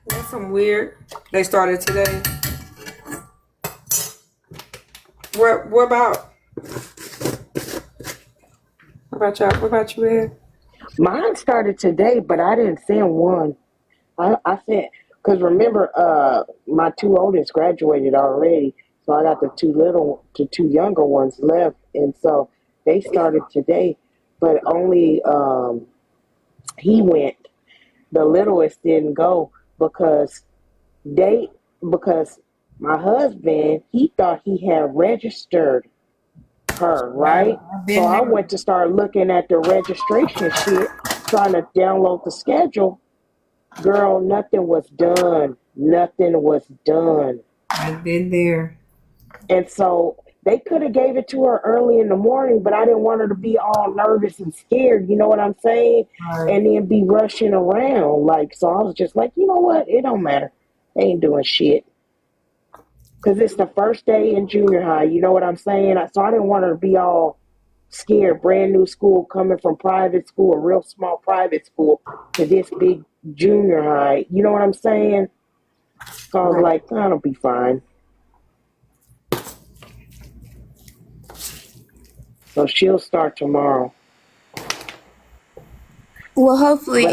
That's some weird. They started today. What about? What about y'all? What about you, Ed? Mine started today, but I didn't send one. I sent because remember, my two oldest graduated already, so I got the two younger ones left, and so they started today, but only he went. The littlest didn't go because they because my husband he thought he had registered her, right? I've So been I there. went to start looking at the registration shit, trying to download the schedule. Girl, nothing was done. Nothing was done. I've been there. And so they could have gave it to her early in the morning, but I didn't want her to be all nervous and scared, you know what I'm saying? Right. And then be rushing around. Like, so I was just like, you know what? It don't matter. They ain't doing shit. Because it's the first day in junior high, you know what I'm saying? So I didn't want her to be all scared. Brand new school, coming from private school, a real small private school, to this big junior high. You know what I'm saying? So I was Right. like, that'll be fine. So she'll start tomorrow. Well, But hopefully.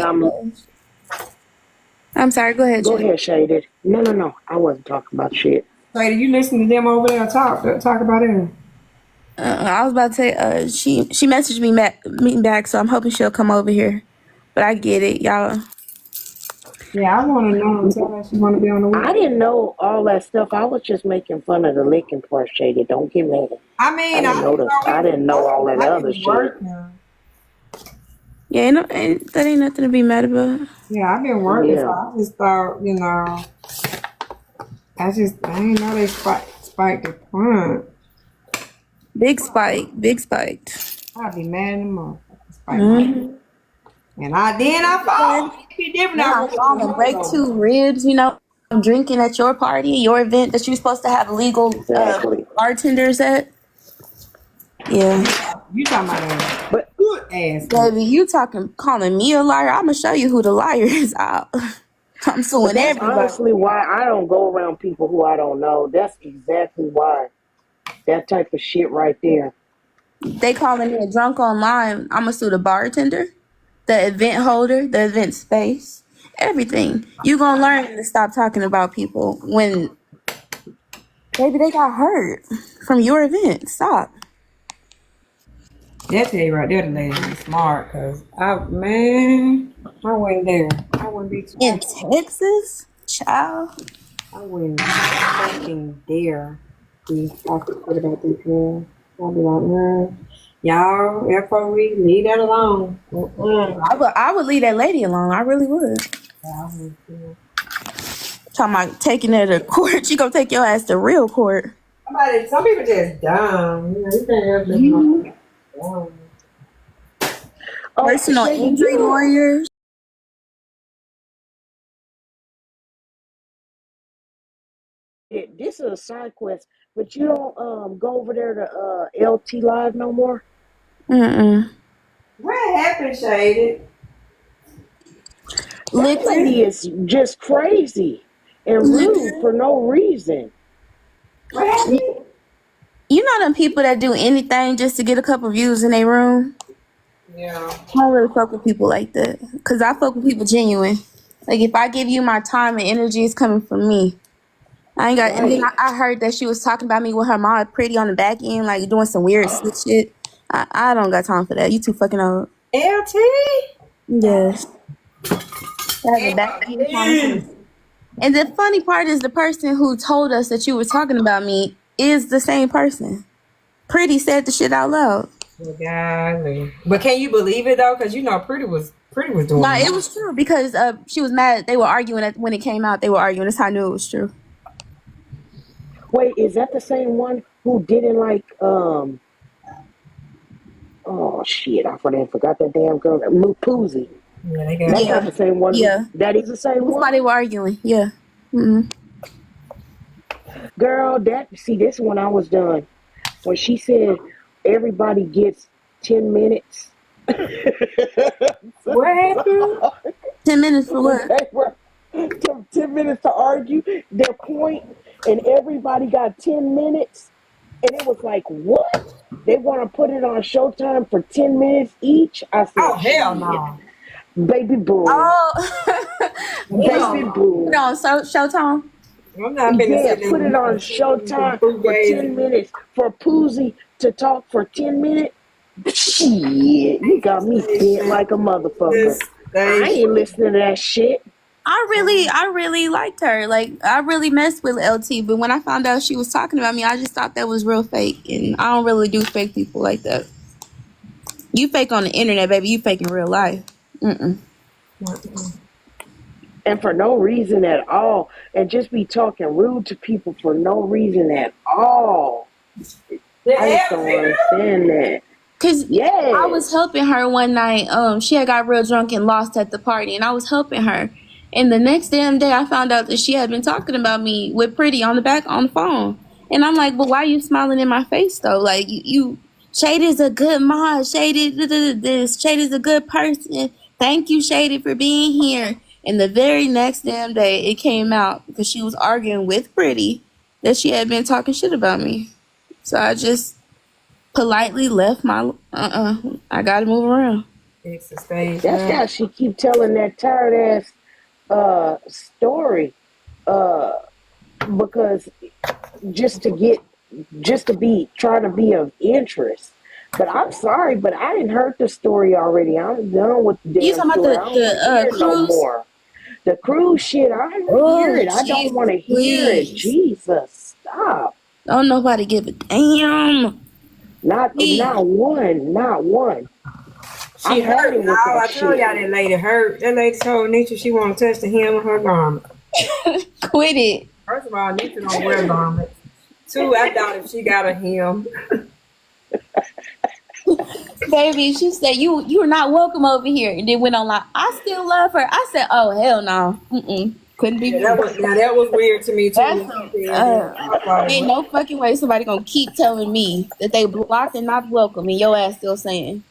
I'm sorry. Go ahead, go Jay. ahead, Shaded. No. I wasn't talking about shit. Lady, you listen to them over there talk about it. I was about to say, she messaged me back, so I'm hoping she'll come over here. But I get it, y'all. Yeah, I want to know. Tell her she want to be on the week. I didn't know all that stuff. I was just making fun of the licking part, Shaded. Don't get mad. I I mean, didn't know this. I didn't know all that I've other been shit. working. Yeah, that ain't nothing to be mad about. Yeah, I've been working, so Yeah. I just thought, I didn't know they spiked the front. Big spiked. I'd be mad in the motherfucker. Spike my Mm-hmm. and I fall. It'd be different. Then I I work fall from and break home. 2 ribs. I'm drinking at your party, your event that you're supposed to have legal Exactly. bartenders at. Yeah, You talking about a But good ass. baby, calling me a liar? I'm gonna show you who the liar is out. I'm But suing that's everybody. honestly why I don't go around people who I don't know. That's exactly why. That type of shit right there. They calling me a drunk online. I'm gonna sue the bartender, the event holder, the event space, everything. You gonna learn to stop talking about people when maybe they got hurt from your event. Stop. That tell you right there, the lady is smart, cause I went there. I wouldn't be. In Texas, child. I wouldn't fucking dare be talking shit about these girls. I'll be like, man, y'all, FOE, leave that alone. I would leave that lady alone. I really would. Yeah, I would too. Talking about taking her to court. She gonna take your ass to real court. Some people just dumb. You can't help this You, dumb. oh, Personal Shady, you injury don't. lawyers. This is a side quest, but you don't go over there to LT Live no more. Mm-mm. What happened, Shaded? That Liquor. lady is just crazy and rude Liquor. for no reason. What You, happened? you know them people that do anything just to get a couple views in their room? Yeah. I don't really fuck with people like that. Cause I fuck with people genuine. Like if I give you my time and energy, it's coming from me. I ain't got. And then Right. I heard that she was talking about me with her mom, pretty on the back end, like doing some weird slick shit. I don't got time for that. You too fucking old. LT? Yes. That has a back end LT. conversation. And the funny part is the person who told us that you were talking about me is the same person. Pretty said the shit out loud. Well, golly. But can you believe it though? Cause you know Pretty was doing No, it. it was true because she was mad. They were arguing when it came out. They were arguing. That's how I knew it was true. Wait, is that the same one who didn't like oh shit, I forgot that damn girl. Luke Poozy. Yeah, they got That's not Yeah, the same one. yeah. That is the same That's why one. they were arguing. Yeah. Mm-hmm. Girl, this one I was done. When she said everybody gets 10 minutes. what happened? 10 minutes for When what? they were 10 minutes to argue their point, and everybody got 10 minutes, and it was like, what? They want to put it on Showtime for 10 minutes each? I Oh said, hell shit. no. Baby boo. Oh, Hell Baby no. put boo. on Showtime. I'm not finna Yeah, sit there put it and on listen to Showtime for Fugazi. 10 minutes. For Poozy to talk for 10 minutes? Shit, you got me bent Station. like a motherfucker. This I ain't station. listening to that shit. I really liked her. Like I really messed with LT, but when I found out she was talking about me, I just thought that was real fake, and I don't really do fake people like that. You fake on the internet, baby. You fake in real life. Mm-mm. And for no reason at all. And just be talking rude to people for no reason at all. The I just don't LT. understand that. Cause I Yes. was helping her one night. She had got real drunk and lost at the party, and I was helping her. And the next damn day, I found out that she had been talking about me with Pretty on the phone. And I'm like, but why are you smiling in my face though? Like Shade is a good mod. Shade is a good person. Thank you, Shady, for being here. And the very next damn day, it came out because she was arguing with Pretty that she had been talking shit about me. So I just politely left my I gotta move around. It's the stage That's now. how she keep telling that tired ass story. Uh because just to get just to be trying to be of interest. But I'm sorry, but I didn't heard the story already. I'm done with the You damn talking about story. I don't want to hear it no cruise? more. The cruise shit, I don't hear Oh it. I don't want Jesus, to hear it. please. Jesus, stop. Don't nobody give a damn. Please. Not one, not one. She I'm had hurt, it with y'all. that I told shit. y'all that lady hurt. That lady told Nisha she want to touch the hem of her garment. Quit it. First of all, Nisha don't wear garments. Two, I doubt if she got a hem. Baby, she said you're not welcome over here, and then went on like I still love her. I said, oh hell no. Couldn't be Yeah, me. that was weird to me too That's when she said that. I was like, ain't what? no fucking way somebody gonna keep telling me that they blocked and not welcome and your ass still saying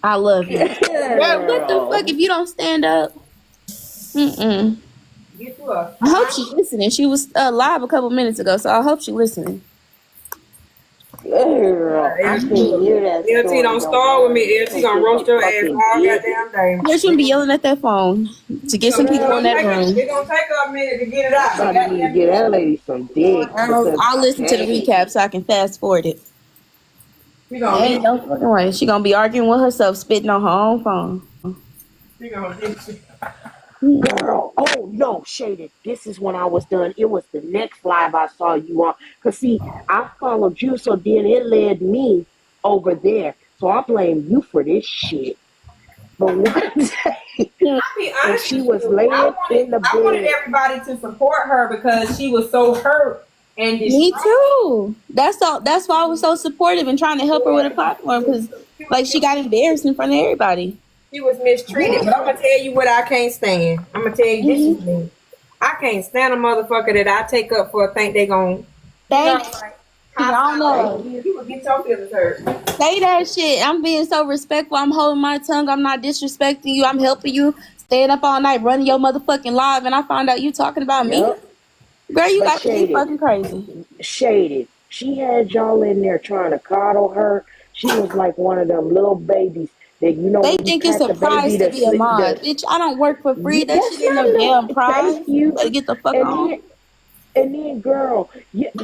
I love you. Girl, what the fuck Girl. if you don't stand up? Mm-mm. Get you a I hope fine. she's listening. She was live a couple minutes ago, so I hope she's listening. Girl, I can't hear that LT story don't no start with more. me. You LT gonna gonna get roast some your ass fucking all dick. goddamn day. Yeah, she gonna be yelling at that phone to get some people in that room. It's gonna take her a minute to get it out. But Somebody need to goddamn, get that lady some dick because I'll listen to the hey, recap so I can fast forward it. she gonna Ain't get no fucking way. She gonna be arguing with herself, spitting on her own phone. she gonna get you. girl, oh no, Shaded. This is when I was done. It was the next live I saw you on. Cause see, I followed you, so then it led me over there. So I blame you for this shit. But one day, I'll be and honest she with was you. laying in the I wanted bed. everybody to support her because she was so hurt and Me distraught. too. That's why I was so supportive and trying to help her with a platform because like she got embarrassed in front of everybody. She was mistreated. But I'm gonna tell you what I can't stand. I'm gonna tell you this is Mm-hmm. me. I can't stand a motherfucker that I take up for think they gon' Thanks. like I don't Thank know. you. you will get your feelings hurt. Say that shit. I'm being so respectful. I'm holding my tongue. I'm not disrespecting you. I'm helping you. Staying up all night running your motherfucking live, and I found out you talking about me. Yep. Girl, you But got to be Shaded, fucking crazy. Shaded. She had y'all in there trying to coddle her. She was like one of them little babies that They when you think it's pat a the baby prize to to be a sleep. mod. Bitch, I don't work for free. That shit That's ain't not no no. damn prize. Thank You you. better get the fuck And then on. girl,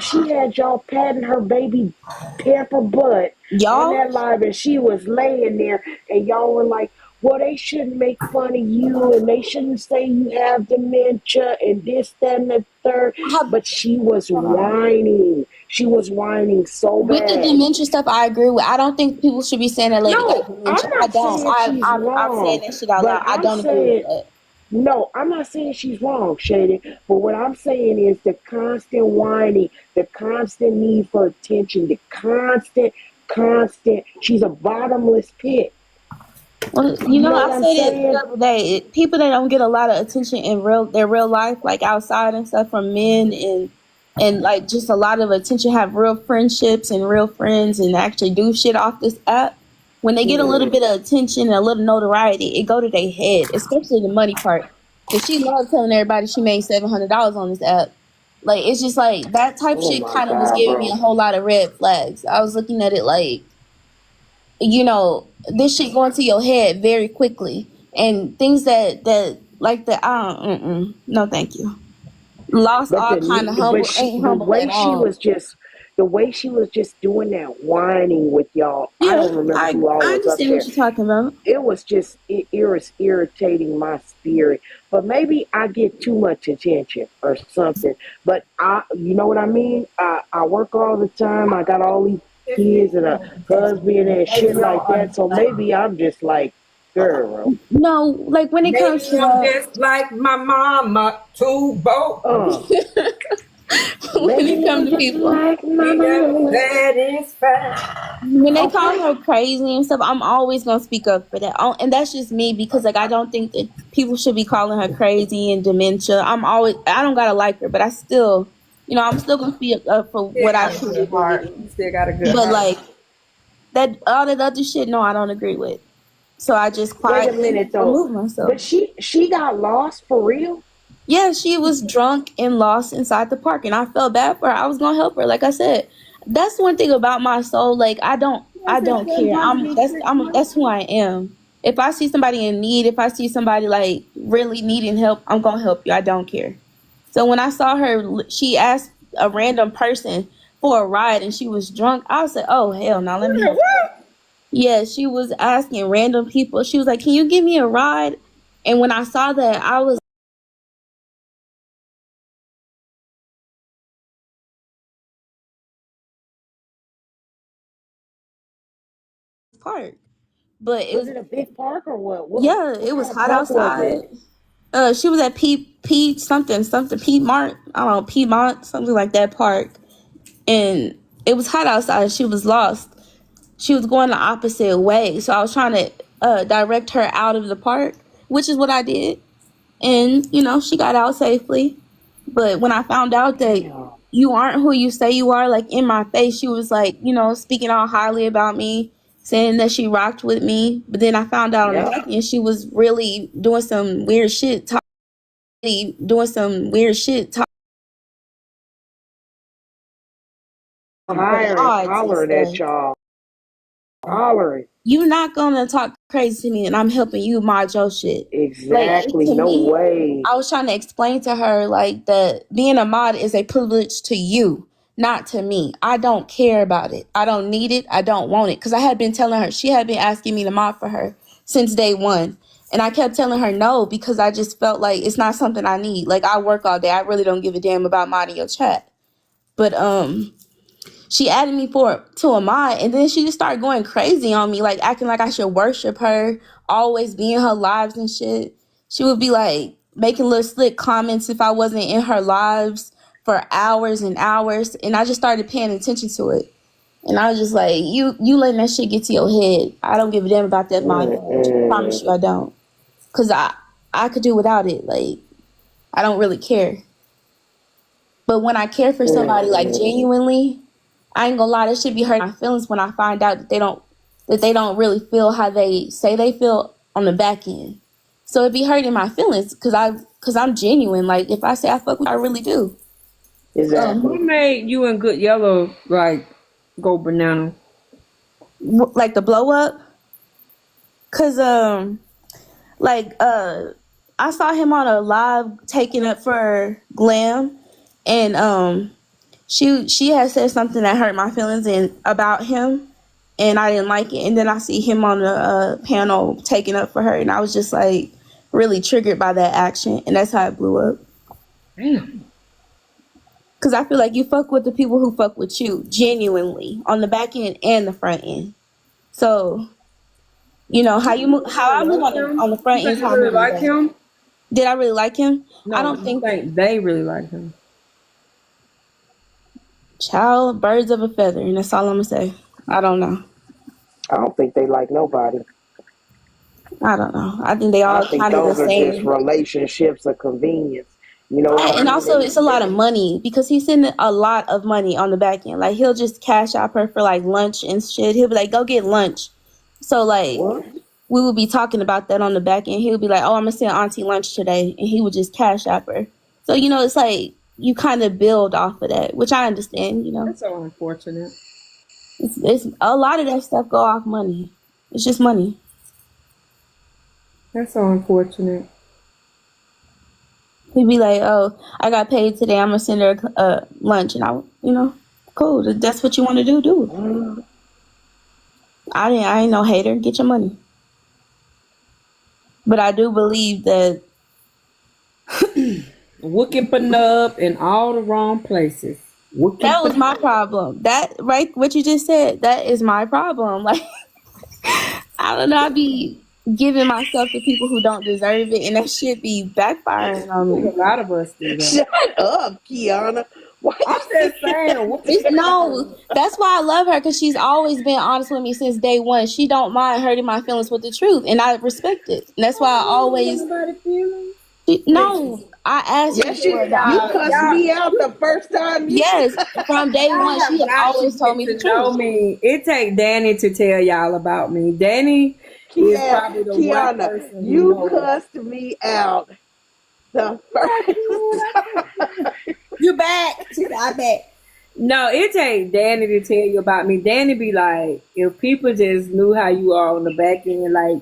she had y'all patting her baby pamper butt on Y'all, that live, and she was laying there, and y'all were like, "Well, they shouldn't make fun of you, and they shouldn't say you have dementia, and this, that, and the third." I have, But she was hold on. whining. She was whining so With the bad. dementia stuff, I agree with. I don't think people should be saying that lady got No, I'm dementia. I not don't. saying she's I'm saying wrong, that shit out but loud. I I'm don't agree with saying that. no, I'm not saying she's wrong, Shady. But what I'm saying is the constant whining, the constant need for attention, the constant. She's a bottomless pit. Well, you You know, know I what I'm said it the saying? other day. People that don't get a lot of attention in their real life, like outside and stuff, from men and like just a lot of attention, have real friendships and real friends, and actually do shit off this app. When they get a little bit of attention and a little notoriety, it go to their head, especially the money part. Cause she loves telling everybody she made $700 on this app. Like it's just like that type Oh shit my kind of was God, giving me a bro. whole lot of red flags. I was looking at it like, you know, this shit going to your head very quickly, and things that like the no thank you, lost But all kind of but humble, ain't humble at all. the way she was just doing that whining with y'all. I Yeah, don't remember i who all i was up understand what there. you're talking about. It was just irritating my spirit. But maybe I get too much attention or something. But you know what I mean? I work all the time. I got all these kids and a husband and shit like that. So maybe I'm just like, girl, No, like when it comes Maybe to I'm that, just like my mama to both. uh, when it maybe comes I'm to just people, like He never mama. satisfied. when they call Okay. her crazy and stuff, I'm always gonna speak up for that. And that's just me because like I don't think that people should be calling her crazy and dementia. I don't gotta like her, but I still, I'm still gonna speak up for Still what I got a truly good heart. believe. You still got a good But heart. like that, all that other shit, no, I don't agree with. So I just Wait a quietly minute though. remove myself. But she got lost for real? Yeah, she was drunk and lost inside the park, and I felt bad for her. I was gonna help her, like I said. That's one thing about my soul. Like I don't care. That's who I am. If I see somebody in need, if I see somebody like really needing help, I'm gonna help you. I don't care. So when I saw her, she asked a random person for a ride, and she was drunk. I said, "Oh hell, now let me help her." Yeah, she was asking random people. She was like, "Can you give me a ride?" And when I saw that, I was park. But it Was was it a big park or what? yeah, What it was kind of hot park was it? outside. She was at P something Piedmont. I don't know, Piedmont, something like that park. And it was hot outside. She was lost. She was going the opposite way. So I was trying to direct her out of the park, which is what I did. And she got out safely. But when I found out that Damn. you aren't who you say you are, like in my face, she was like, speaking all highly about me, saying that she rocked with me. But then I found out on the Yep. back end she was really doing some weird shit. doing some weird shit, talking Hiring, odds and hollering at stuff. y'all. Hollering. You're not gonna talk crazy to me and I'm helping you mod your shit. Like Exactly. to No me, way. I was trying to explain to her like that being a mod is a privilege to you, not to me. I don't care about it. I don't need it. I don't want it. Because I had been telling her, she had been asking me to mod for her since day one. And I kept telling her no because I just felt like it's not something I need. Like I work all day. I really don't give a damn about modding your chat. But she added me to a mod, and then she just started going crazy on me, like acting like I should worship her, always be in her lives and shit. She would be like making little slick comments if I wasn't in her lives for hours and hours, and I just started paying attention to it. And I was just like, you letting that shit get to your head. I don't give a damn about that mod badge. I promise you I don't. Cause I could do without it. Like I don't really care. But when I care for somebody like genuinely, I ain't gonna lie, that should be hurting my feelings when I find out that they don't really feel how they say they feel on the back end. So it'd be hurting my feelings because I'm genuine. Like if I say I fuck with you, I really do. Exactly. What made you and Good Yellow like go banana? Like the blow up, cause I saw him on a live taking up for Glam, and she had said something that hurt my feelings and about him, and I didn't like it. And then I see him on the panel taking up for her, and I was just like really triggered by that action, and that's how it blew up. Damn. Cause I feel like you fuck with the people who fuck with you genuinely on the back end and the front end. So you know how how I move on the front You end. think How you I really move on the like back. him? Did I really like him? I No, don't you think. think they really like him? Child, birds of a feather, and that's all I'm gonna say. I don't know. I don't think they like nobody. I don't know. I think they I all think kind of the those are just same. relationships of convenience. You know what Right, I and mean? also it's a lot of money because he's sending a lot of money on the back end. Like he'll just cash out her for like lunch and shit. He'll be like, "Go get lunch." So like What? we would be talking about that on the back end. He would be like, "Oh, I'm gonna send Auntie lunch today," and he would just cash out her. So you know, it's like you kind of build off of that, which I understand. You know, That's so unfortunate. it's a lot of that stuff go off money. It's just money. That's so unfortunate. He'd be like, "Oh, I got paid today. I'm gonna send her lunch," and cool. If that's what you want to do. Do it. Mm. I ain't no hater. Get your money. But I do believe that Wooking up in all the wrong places. that was Wooking my problem. That right, what you just said, that is my problem. Like I don't know, I be giving myself to people who don't deserve it, and that shit be backfiring on a me. lot of us do that. Shut up, Kiana. Why I'm just saying. It's no, that's why I love her because she's always been honest with me since day one. She don't mind hurting my feelings with the truth, and I respect it. And that's why I always no. I asked her Yes, you for you the cussed me out the first time you yes from day one. Y'all She have has got to always told me get the to know truth. me. It take Danny to tell y'all about me. Danny is probably the one Kiana, person who you knows. cussed me out the first time. You back? She said, I back. No, it take Danny to tell you about me. Danny be like, if people just knew how you are on the back end, like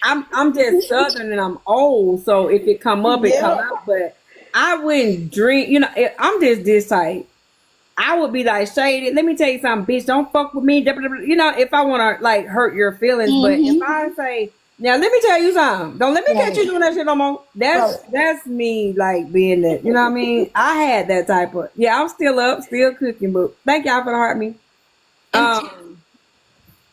I'm just southern and I'm old, so if it come up, it come Yeah. out. But I wouldn't drink. You know, I'm just this type. I would be like, shady. Let me tell you something, bitch. Don't fuck with me. You know, if I want to like hurt your feelings, but if I say, now let me tell you something. Don't let me catch you doing that shit no more. That's me, like being that. You know what I mean? I had that type of. Yeah, I'm still up, still cooking. But thank y'all for the heart me.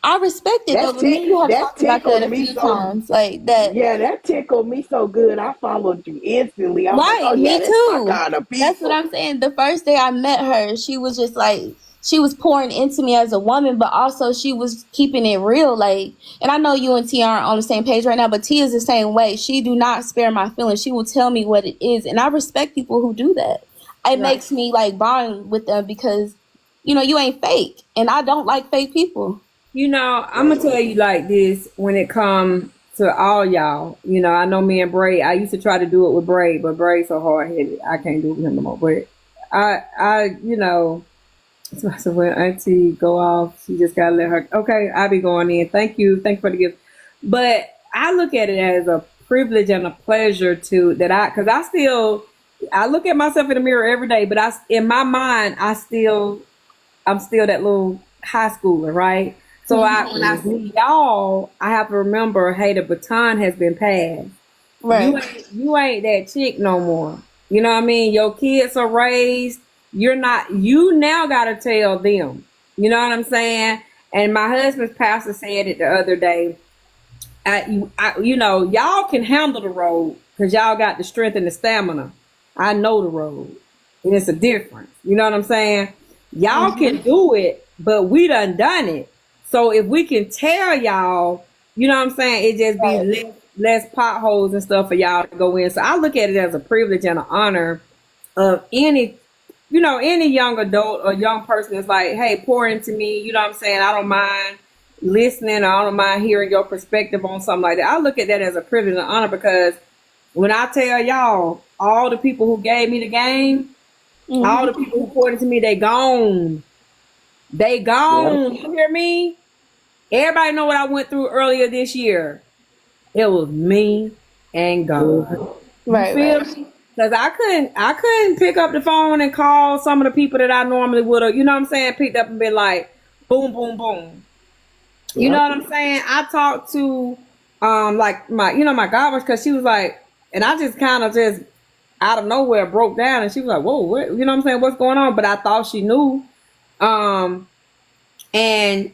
I respect it though, but me and you have That talked about that tickled a me few so. times. Like that. Yeah, that tickled me so good. I followed you instantly. I was like, Right, oh yeah, me that's my too. kind of That's what people. I'm saying. The first day I met her, she was just like she was pouring into me as a woman, but also she was keeping it real. Like, and I know you and T aren't on the same page right now, but T is the same way. She do not spare my feelings. She will tell me what it is, and I respect people who do that. It makes me like bond with them because you ain't fake, and I don't like fake people. You know, I'm gonna tell you like this when it comes to all y'all. You know, I know me and Bray. I used to try to do it with Bray, but Bray's so hard headed. I can't do it with him no more. But you know, so when Auntie go off, she just gotta let her. Okay, I'll be going in. Thank you for the gift. But I look at it as a privilege and a pleasure to that because I look at myself in the mirror every day, but in my mind, I'm still that little high schooler, right? So when I see y'all, I have to remember, hey, the baton has been passed. Right. You ain't that chick no more. You know what I mean? Your kids are raised. You now gotta tell them. You know what I'm saying? And my husband's pastor said it the other day. You know, y'all can handle the road because y'all got the strength and the stamina. I know the road, and it's a difference. You know what I'm saying? Y'all can do it, but we done it. So if we can tell y'all, you know what I'm saying, it just be less potholes and stuff for y'all to go in. So I look at it as a privilege and an honor of any young adult or young person that's like, hey, pour into me. You know what I'm saying? I don't mind listening. I don't mind hearing your perspective on something like that. I look at that as a privilege and honor because when I tell y'all, all the people who gave me the game, all the people who poured into me, they gone. They gone. You hear me? Everybody know what I went through earlier this year. It was me and God. Right. You feel me? Because I couldn't pick up the phone and call some of the people that I normally would have, you know what I'm saying, picked up and been like, boom, boom, boom. You know what I'm saying? I talked to like my godmother because she was like, and I just kind of just out of nowhere broke down and she was like, whoa, what, you know what I'm saying? What's going on? But I thought she knew. And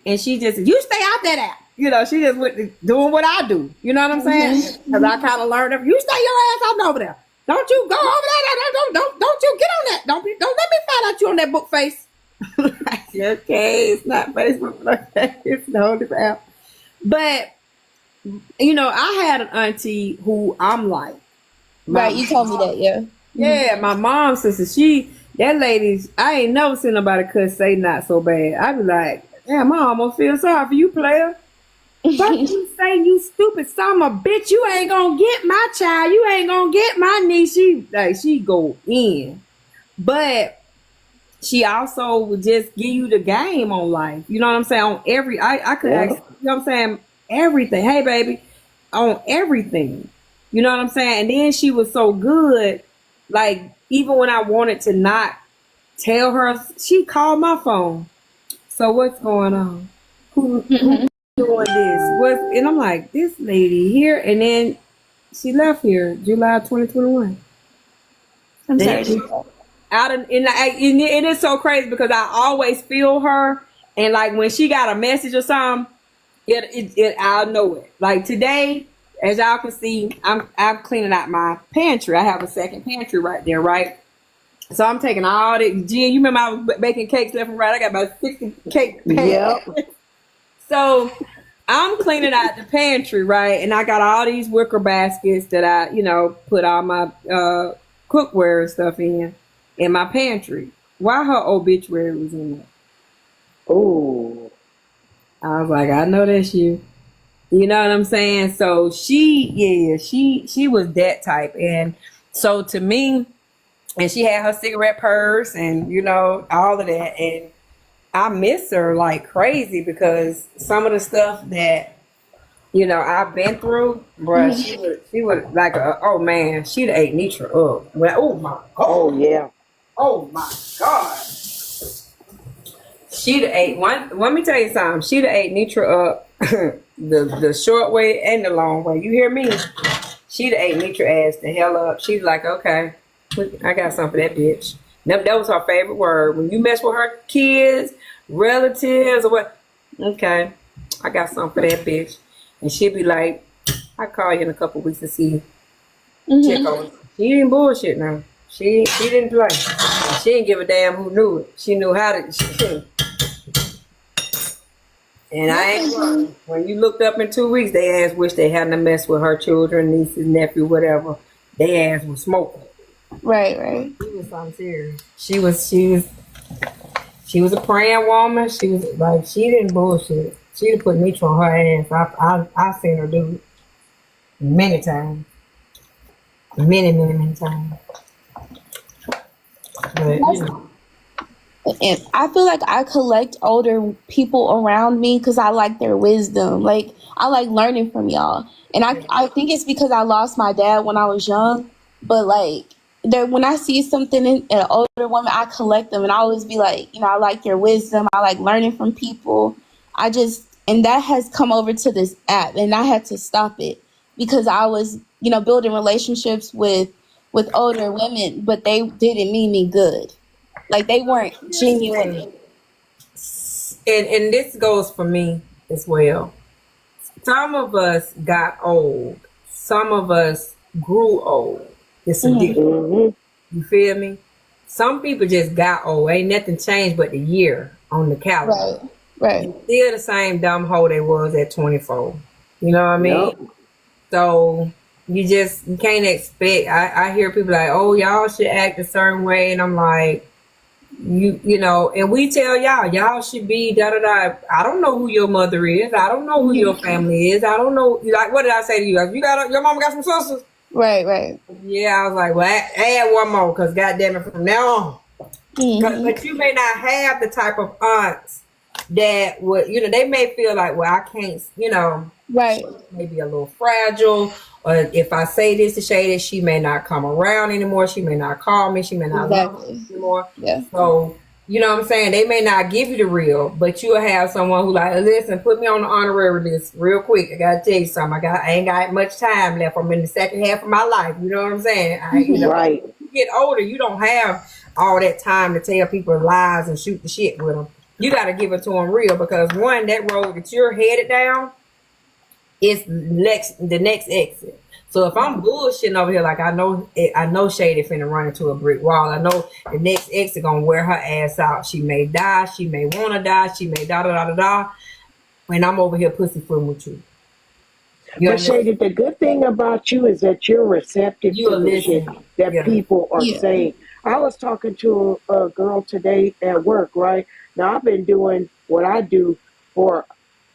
she just, you stay out that app. You know, she just went to doing what I do. You know what I'm saying? Because I kind of learned it. You stay your ass out over there. Don't you go over there. Don't you get on that. Don't let me find out you on that book face. Okay, it's not Facebook. It's the whole different app. But, you know, I had an auntie who I'm like. Right, you told me that, yeah. Yeah, my mom's sister, that lady, I ain't never seen nobody cuss say not so bad. I be like, damn, I almost feel sorry for you, player. What you say, you stupid son of a bitch? You ain't gonna get my child. You ain't gonna get my niece. She go in. But she also would just give you the game on life. You know what I'm saying? On I could ask, you know what I'm saying? Everything. Hey, baby. On everything. You know what I'm saying? And then she was so good. Like, even when I wanted to not tell her, she called my phone. So what's going on? Who doing this? And I'm like, this lady here. And then she left here July 2021. I'm sorry. And it is so crazy because I always feel her. And like when she got a message or something, I'll know it. Like today, as y'all can see, I'm cleaning out my pantry. I have a second pantry right there, right? So I'm taking all the Jen, you remember I was baking cakes left and right. I got about 60 cake pans. Yep. So I'm cleaning out the pantry, right? And I got all these wicker baskets that I, you know, put all my cookware and stuff in my pantry. Why her obituary was in there? Oh. I was like, I know that's you. You know what I'm saying? So she was that type. And so to me, and she had her cigarette purse and, you know, all of that. And I miss her like crazy because some of the stuff that, you know, I've been through, bruh, she would like, oh man, she'd ate Nitra up. Well, oh my God. Oh, yeah. Oh my God. She'd ate one. Let me tell you something. She'd ate Nitra up the short way and the long way. You hear me? She'd ate Nitra ass the hell up. She's like, okay, I got something for that bitch. That was her favorite word. When you mess with her kids, relatives, or what? Okay, I got something for that bitch. And she'd be like, I call you in a couple weeks to see. Check on. She didn't bullshit now. She didn't play. She didn't give a damn who knew it. She knew how to. And I ain't lying. When you looked up in 2 weeks, they ass wish they hadn't messed with her children, nieces, nephew, whatever. They ass was smoking. Right. She was something serious. She was a praying woman. She was like, she didn't bullshit. She'd put Nitra on her ass. I seen her do it. many times, many times. But you know, And I feel like I collect older people around me because I like their wisdom. Like I like learning from y'all. And I think it's because I lost my dad when I was young. But like there when I see something in an older woman, I collect them and I always be like, I like your wisdom. I like learning from people. And that has come over to this app and I had to stop it because I was, building relationships with older women, but they didn't mean me good. Like they weren't here's the genuine. thing. And this goes for me as well. Some of us got old. Some of us grew old. It's a difference. Mm-hmm. You feel me? Some people just got old. Ain't nothing changed but the year on the calendar. Right. Still the same dumb hoe they was at 24. You know what I mean? Yep. So you can't expect. I hear people like, oh, y'all should act a certain way, and I'm like, and we tell y'all should be da da da. I don't know who your mother is. I don't know who your family is. I don't know. Like, what did I say to you? You got your mama got some sisters? Right. Yeah, I was like, well, add one more, cause goddamn it, from now on. But you may not have the type of aunts that would, they may feel like, well, I can't, Right. maybe a little fragile, or if I say this to Shady, she may not come around anymore. She may not call me. She may not love me anymore. Yeah. So, you know what I'm saying? They may not give you the real, but you'll have someone who like, listen, put me on the honorary list real quick. I gotta tell you something. I ain't got much time left. I'm in the second half of my life. You know what I'm saying? Right. You get older, you don't have all that time to tell people lies and shoot the shit with them. You got to give it to them real, because one, that road that you're headed down is the next exit. So if I'm bullshitting over here, like I know Shady finna run into a brick wall. I know the next exit gonna wear her ass out. She may die. She may wanna die. She may da da da da da. When I'm over here pussyfooting with you. But Shady, the good thing about you is that you're receptive You to are the shit listening. that Yeah. people are saying. I was talking to a girl today at work, right? Now, I've been doing what I do for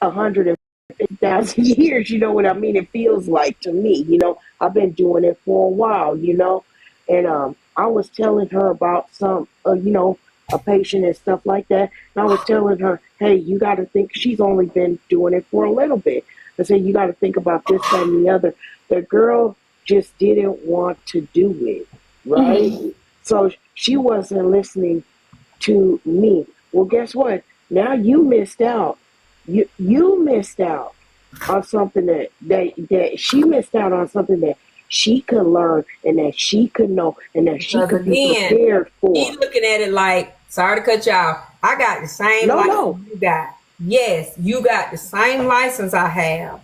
150,000 years. You know what I mean? It feels like to me, I've been doing it for a while, And I was telling her about some, a patient and stuff like that. And I was telling her, hey, you got to think she's only been doing it for a little bit. I said, you got to think about this, that, and the other. The girl just didn't want to do it, right? Mm-hmm. So she wasn't listening to me. Well, guess what? Now you missed out. You missed out on something that she missed out on something that she could learn and that she could know and that she could be prepared for. He's looking at it like, sorry to cut you off, I got the same license you got. Yes, you got the same license I have.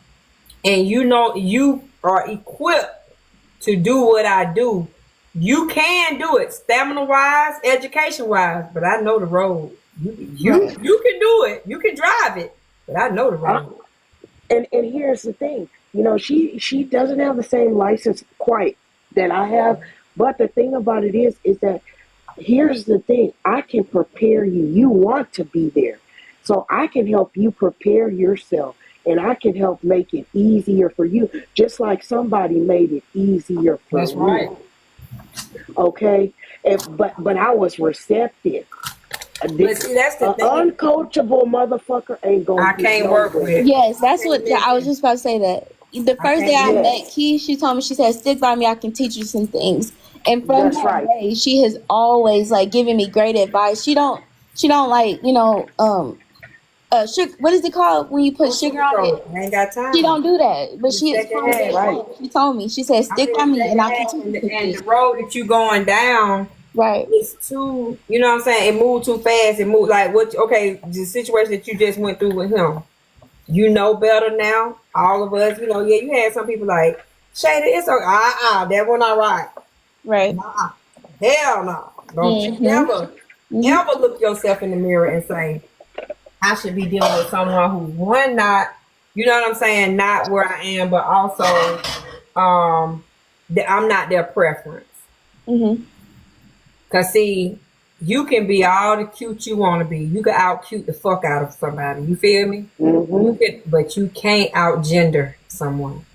And you are equipped to do what I do. You can do it, stamina-wise, education-wise, but I know the road. You can do it. You can drive it, but I know the road. And here's the thing. She doesn't have the same license quite that I have, but the thing about it is that here's the thing. I can prepare you. You want to be there. So I can help you prepare yourself, and I can help make it easier for you, just like somebody made it easier for That's me. right. Okay? But I was receptive. But see, that's the thing. Uncoachable motherfucker ain't going to I can't work with. Yes, that's what I was just about to say. That the first day I met Key, she told me, she said, stick by me, I can teach you some things. And from that day, she has always like given me great advice. She don't like, sugar, what is it called when you put sugar on it? I ain't got time. She don't do that, but she told me, she said, stick by me and I can teach you. And the road that you going down, right? It's too, you know what I'm saying? It moved too fast. It moved like the situation that you just went through with him. You know better now. All of us, you had some people like, Shady, it's okay. That one not right. Right. Nah, hell no. Don't you ever look yourself in the mirror and say, I should be dealing with someone who's one, not, you know what I'm saying, not where I am, but also I'm not their preference. Mm-hmm. Because, see, you can be all the cute you want to be. You can out-cute the fuck out of somebody. You feel me? Mm-hmm. But you can't out-gender someone.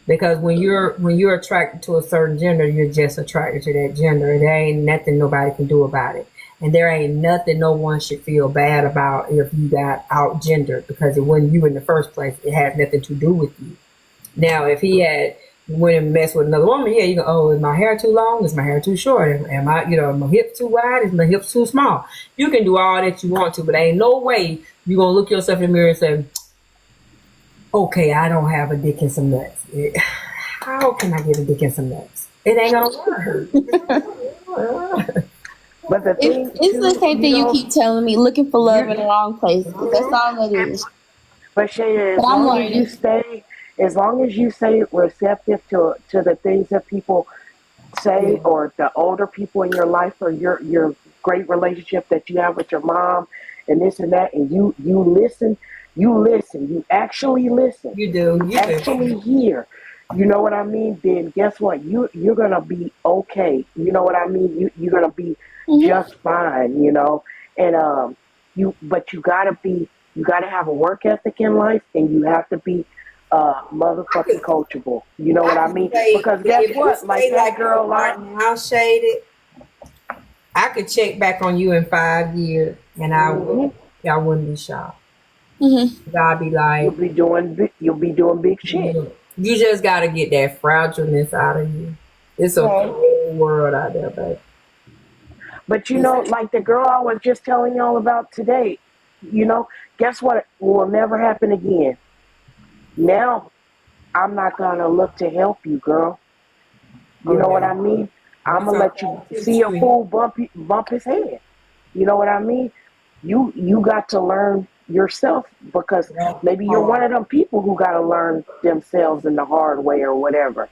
Because when you're attracted to a certain gender, you're just attracted to that gender. There ain't nothing nobody can do about it. And there ain't nothing no one should feel bad about if you got out gendered, because it wasn't you in the first place. It has nothing to do with you. Now, if he had went and messed with another woman, yeah, you go, oh, is my hair too long? Is my hair too short? Am I, am my hips too wide? Is my hips too small? You can do all that you want to, but ain't no way you're going to look yourself in the mirror and say, okay, I don't have a dick and some nuts. How can I get a dick and some nuts? It ain't going to work. But the thing, It's the same thing you keep telling me, looking for love in the wrong places. That's all it is. But Shayna, But I'm learning. as long as you stay receptive to the things that people say, or the older people in your life, or your great relationship that you have with your mom, and this and that, and you listen, you actually listen, You do. you actually hear. You know what I mean? Then guess what? You're gonna be okay. You know what I mean? You're gonna be just fine. And but you gotta have a work ethic in life, and you have to be motherfucking coachable. You know what I mean? Because guess what? Like that girl right now, Shaded, I could check back on you in 5 years, and I wouldn't be shocked. I'd be like, you'll be doing big shit. You just gotta get that fragileness out of you. It's a whole world out there, baby. But like the girl I was just telling y'all about today, guess what? It will never happen again. Now, I'm not gonna look to help you, girl. You know what I mean? I'm gonna let you see a fool bump his head. You know what I mean? You got to learn yourself, because maybe you're one of them people who got to learn themselves in the hard way or whatever.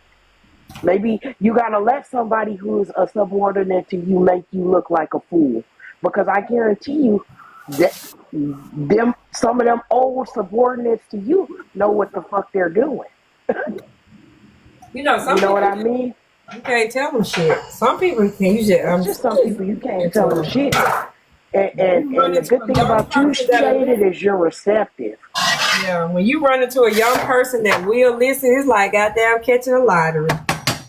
Maybe you got to let somebody who's a subordinate to you make you look like a fool, because I guarantee you that some of them old subordinates to you know what the fuck they're doing. You know what I mean? You can't tell them shit. Some people can. Just some people you can't tell them shit. And the good thing about you, Shaded, is you're receptive. Yeah, when you run into a young person that will listen, it's like goddamn catching a lottery.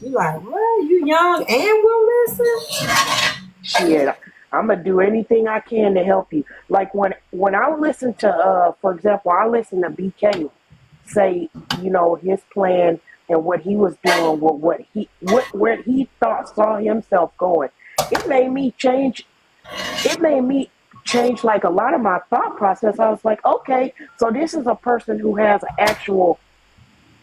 You like, what? You young and will listen? Shit, I'm gonna do anything I can to help you. Like when I listen to, for example, I listen to BK say, his plan and what he was doing, where he saw himself going. It made me change. It made me change like a lot of my thought process. I was like, okay, so this is a person who has an actual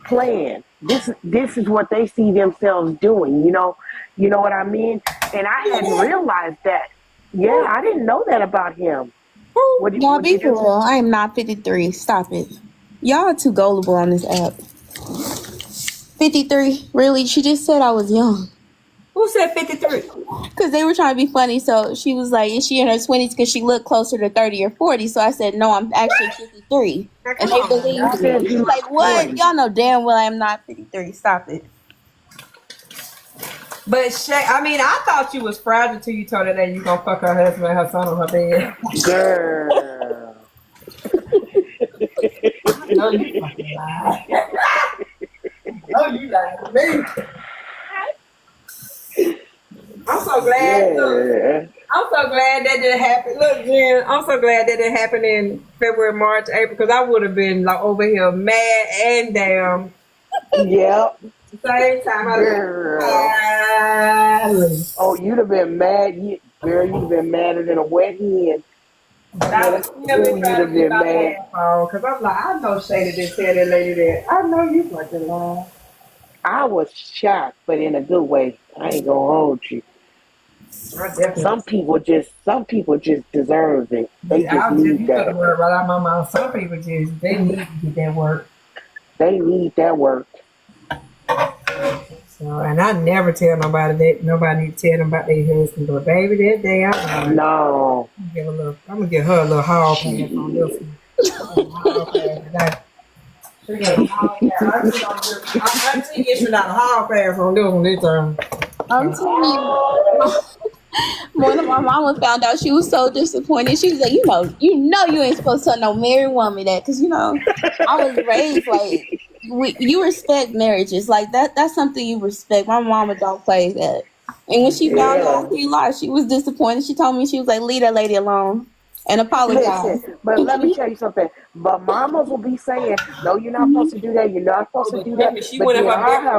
plan. This is what they see themselves doing, you know what I mean? And I hadn't realized that. Yeah, I didn't know that about him. Y'all be for real. I am not 53. Stop it. Y'all are too gullible on this app. 53? Really? She just said I was young. Who said 53? Because they were trying to be funny. So she was like, is she in her 20s? Because she looked closer to 30 or 40. So I said, no, I'm actually 53. And they believed me. She's like, what? Y'all know damn well I'm not 53. Stop it. But Shay, I thought you was fragile till you told her that you gonna fuck her husband and her son on her bed. Girl. I know you fucking lied. I know you lied to me. I'm so glad. Look, I'm so glad that didn't happen. Look, Jen, I'm so glad that didn't happen in February, March, April, because I would have been like over here mad and damn. Yep. Same time. Oh, you'd have been mad. Girl, you'd have been madder than a wet hen. You'd have been mad. Because I'm like, I know Shayna didn't tell that lady that. I know you fucking lying. I was shocked, but in a good way. I ain't gonna hold you. Some people just deserve it. They just need that. Word right out my mouth. Some people they need to get that work. They need that work. So, and I never tell nobody that. Nobody need to tell them about their husband. But baby, that day I'm gonna give her a little hall pass on this one. I'm issuing out a hall pass on this one this time. I'm telling you. When my mama found out, she was so disappointed. She was like, you know, you ain't supposed to tell no married woman that, because I was raised like you respect marriages like that. That's something you respect. My mama don't play that. And when she found Yeah. out he lied, she was disappointed. She told me she was like, "Leave that lady alone," and Listen, apologize. but let me tell you something. But mamas will be saying, "No, you're not supposed to do that. You're not supposed Oh, to but do that." Timmy, she But went in then her bedroom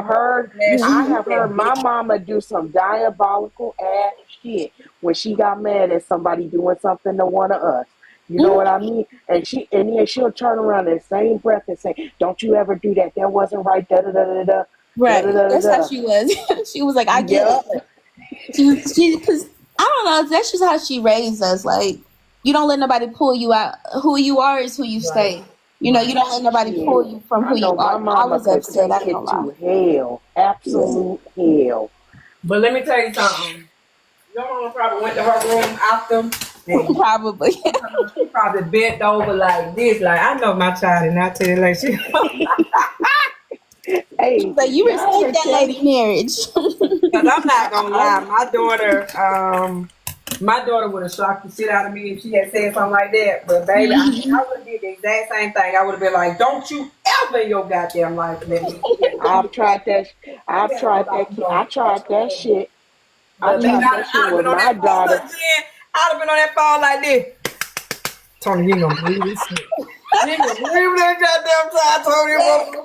last I year have with that heard my bitch. mama do some diabolical ass shit when she got mad at somebody doing something to one of us. You know what I mean? And then she'll turn around in the same breath and say, "Don't you ever do that. That wasn't right." Da da da da da da da Right. da That's how da. she was. She was like, "I get it." Yup. But because I don't know. That's just how she raised us. Like, you don't let nobody pull you out. Who you are is who you Right, stay. You right. don't let nobody Shit. pull you from I who you know my are. I mama was could upset. I take ain't it gonna lie. to hell. Yeah. Absolute hell. But let me tell you something. Your mama probably went to her room after, and Probably. she probably bent over like this. Like, I know my child, and I tell you, like, she. Hey, But you y'all respect ever that tell? lady marriage. Because I'm not gonna I, lie, my daughter would have shocked the shit out of me if she had said something like that. But baby, I would have did the exact same thing. I would have been like, "Don't you ever in your goddamn life let me get I've tried that. I've tell tried that. nobody you I don't tried touch that your baby." shit. I But baby, tried that Mhm. shit I'd have with been on my that phone daughter. again. I'd have been on that phone like this. Tony, you ain't gonna believe this shit. You ain't gonna believe that goddamn time I told him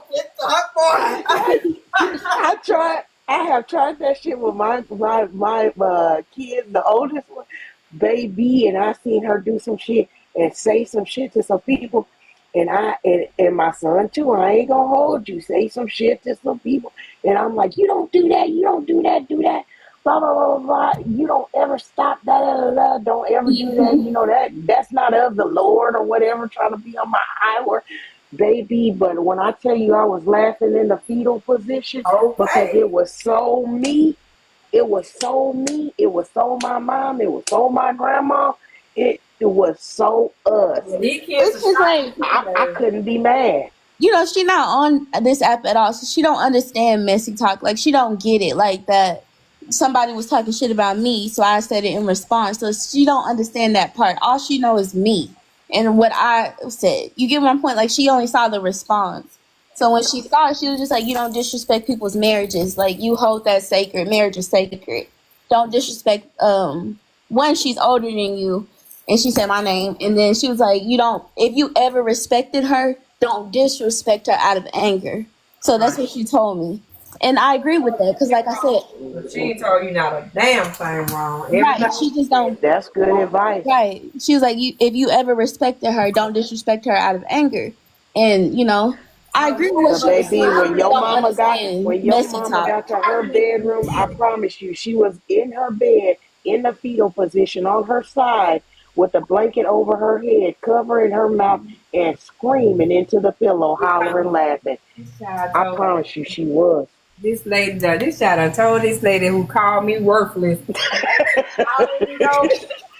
what the hot boy. I tried. I have tried that shit with my kids, the oldest one, baby, and I seen her do some shit and say some shit to some people, and my son too. I ain't gonna hold you. Say some shit to some people, and I'm like, you don't do that. You don't do that. Do that. Blah blah blah blah. Blah. You don't ever stop that. Da, da, da. Don't ever do that. You know that's not of the Lord or whatever. Trying to be on my high horse, baby. But when I tell you I was laughing in the fetal position because Okay. it was so me, it was so me, it was so my mom, it was so my grandma, it was so us. Yeah, these kids are It's just shocking like, too, I baby. couldn't be mad. she not on this app at all, so she don't understand messy talk. Like, she don't get it like that. Somebody was talking shit about me, so I said it in response. So she don't understand that part. All she know is me and what I said. You get my point? Like, she only saw the response. So when she saw it, she was just like, "You don't disrespect people's marriages. Like, you hold that sacred. Marriage is sacred. Don't disrespect." One, she's older than you, and she said my name, and then she was like, "You don't. If you ever respected her, don't disrespect her out of anger." So that's Right. what she told me, and I agree with that because, like I said, But she ain't told you not a damn thing wrong. right? Everything She she just said don't. That's good wrong. advice. Right? She was like, if you ever respected her, don't disrespect her out of anger, and I agree with what But she was baby, saying. She don't understand when your messy mama talk. got to her bedroom, I promise you, she was in her bed in the fetal position on her side with a blanket over her head, covering her mouth and screaming into the pillow, hollering, laughing. This child I told promise you, she was. this lady, this child done told this lady who called me worthless. I already know.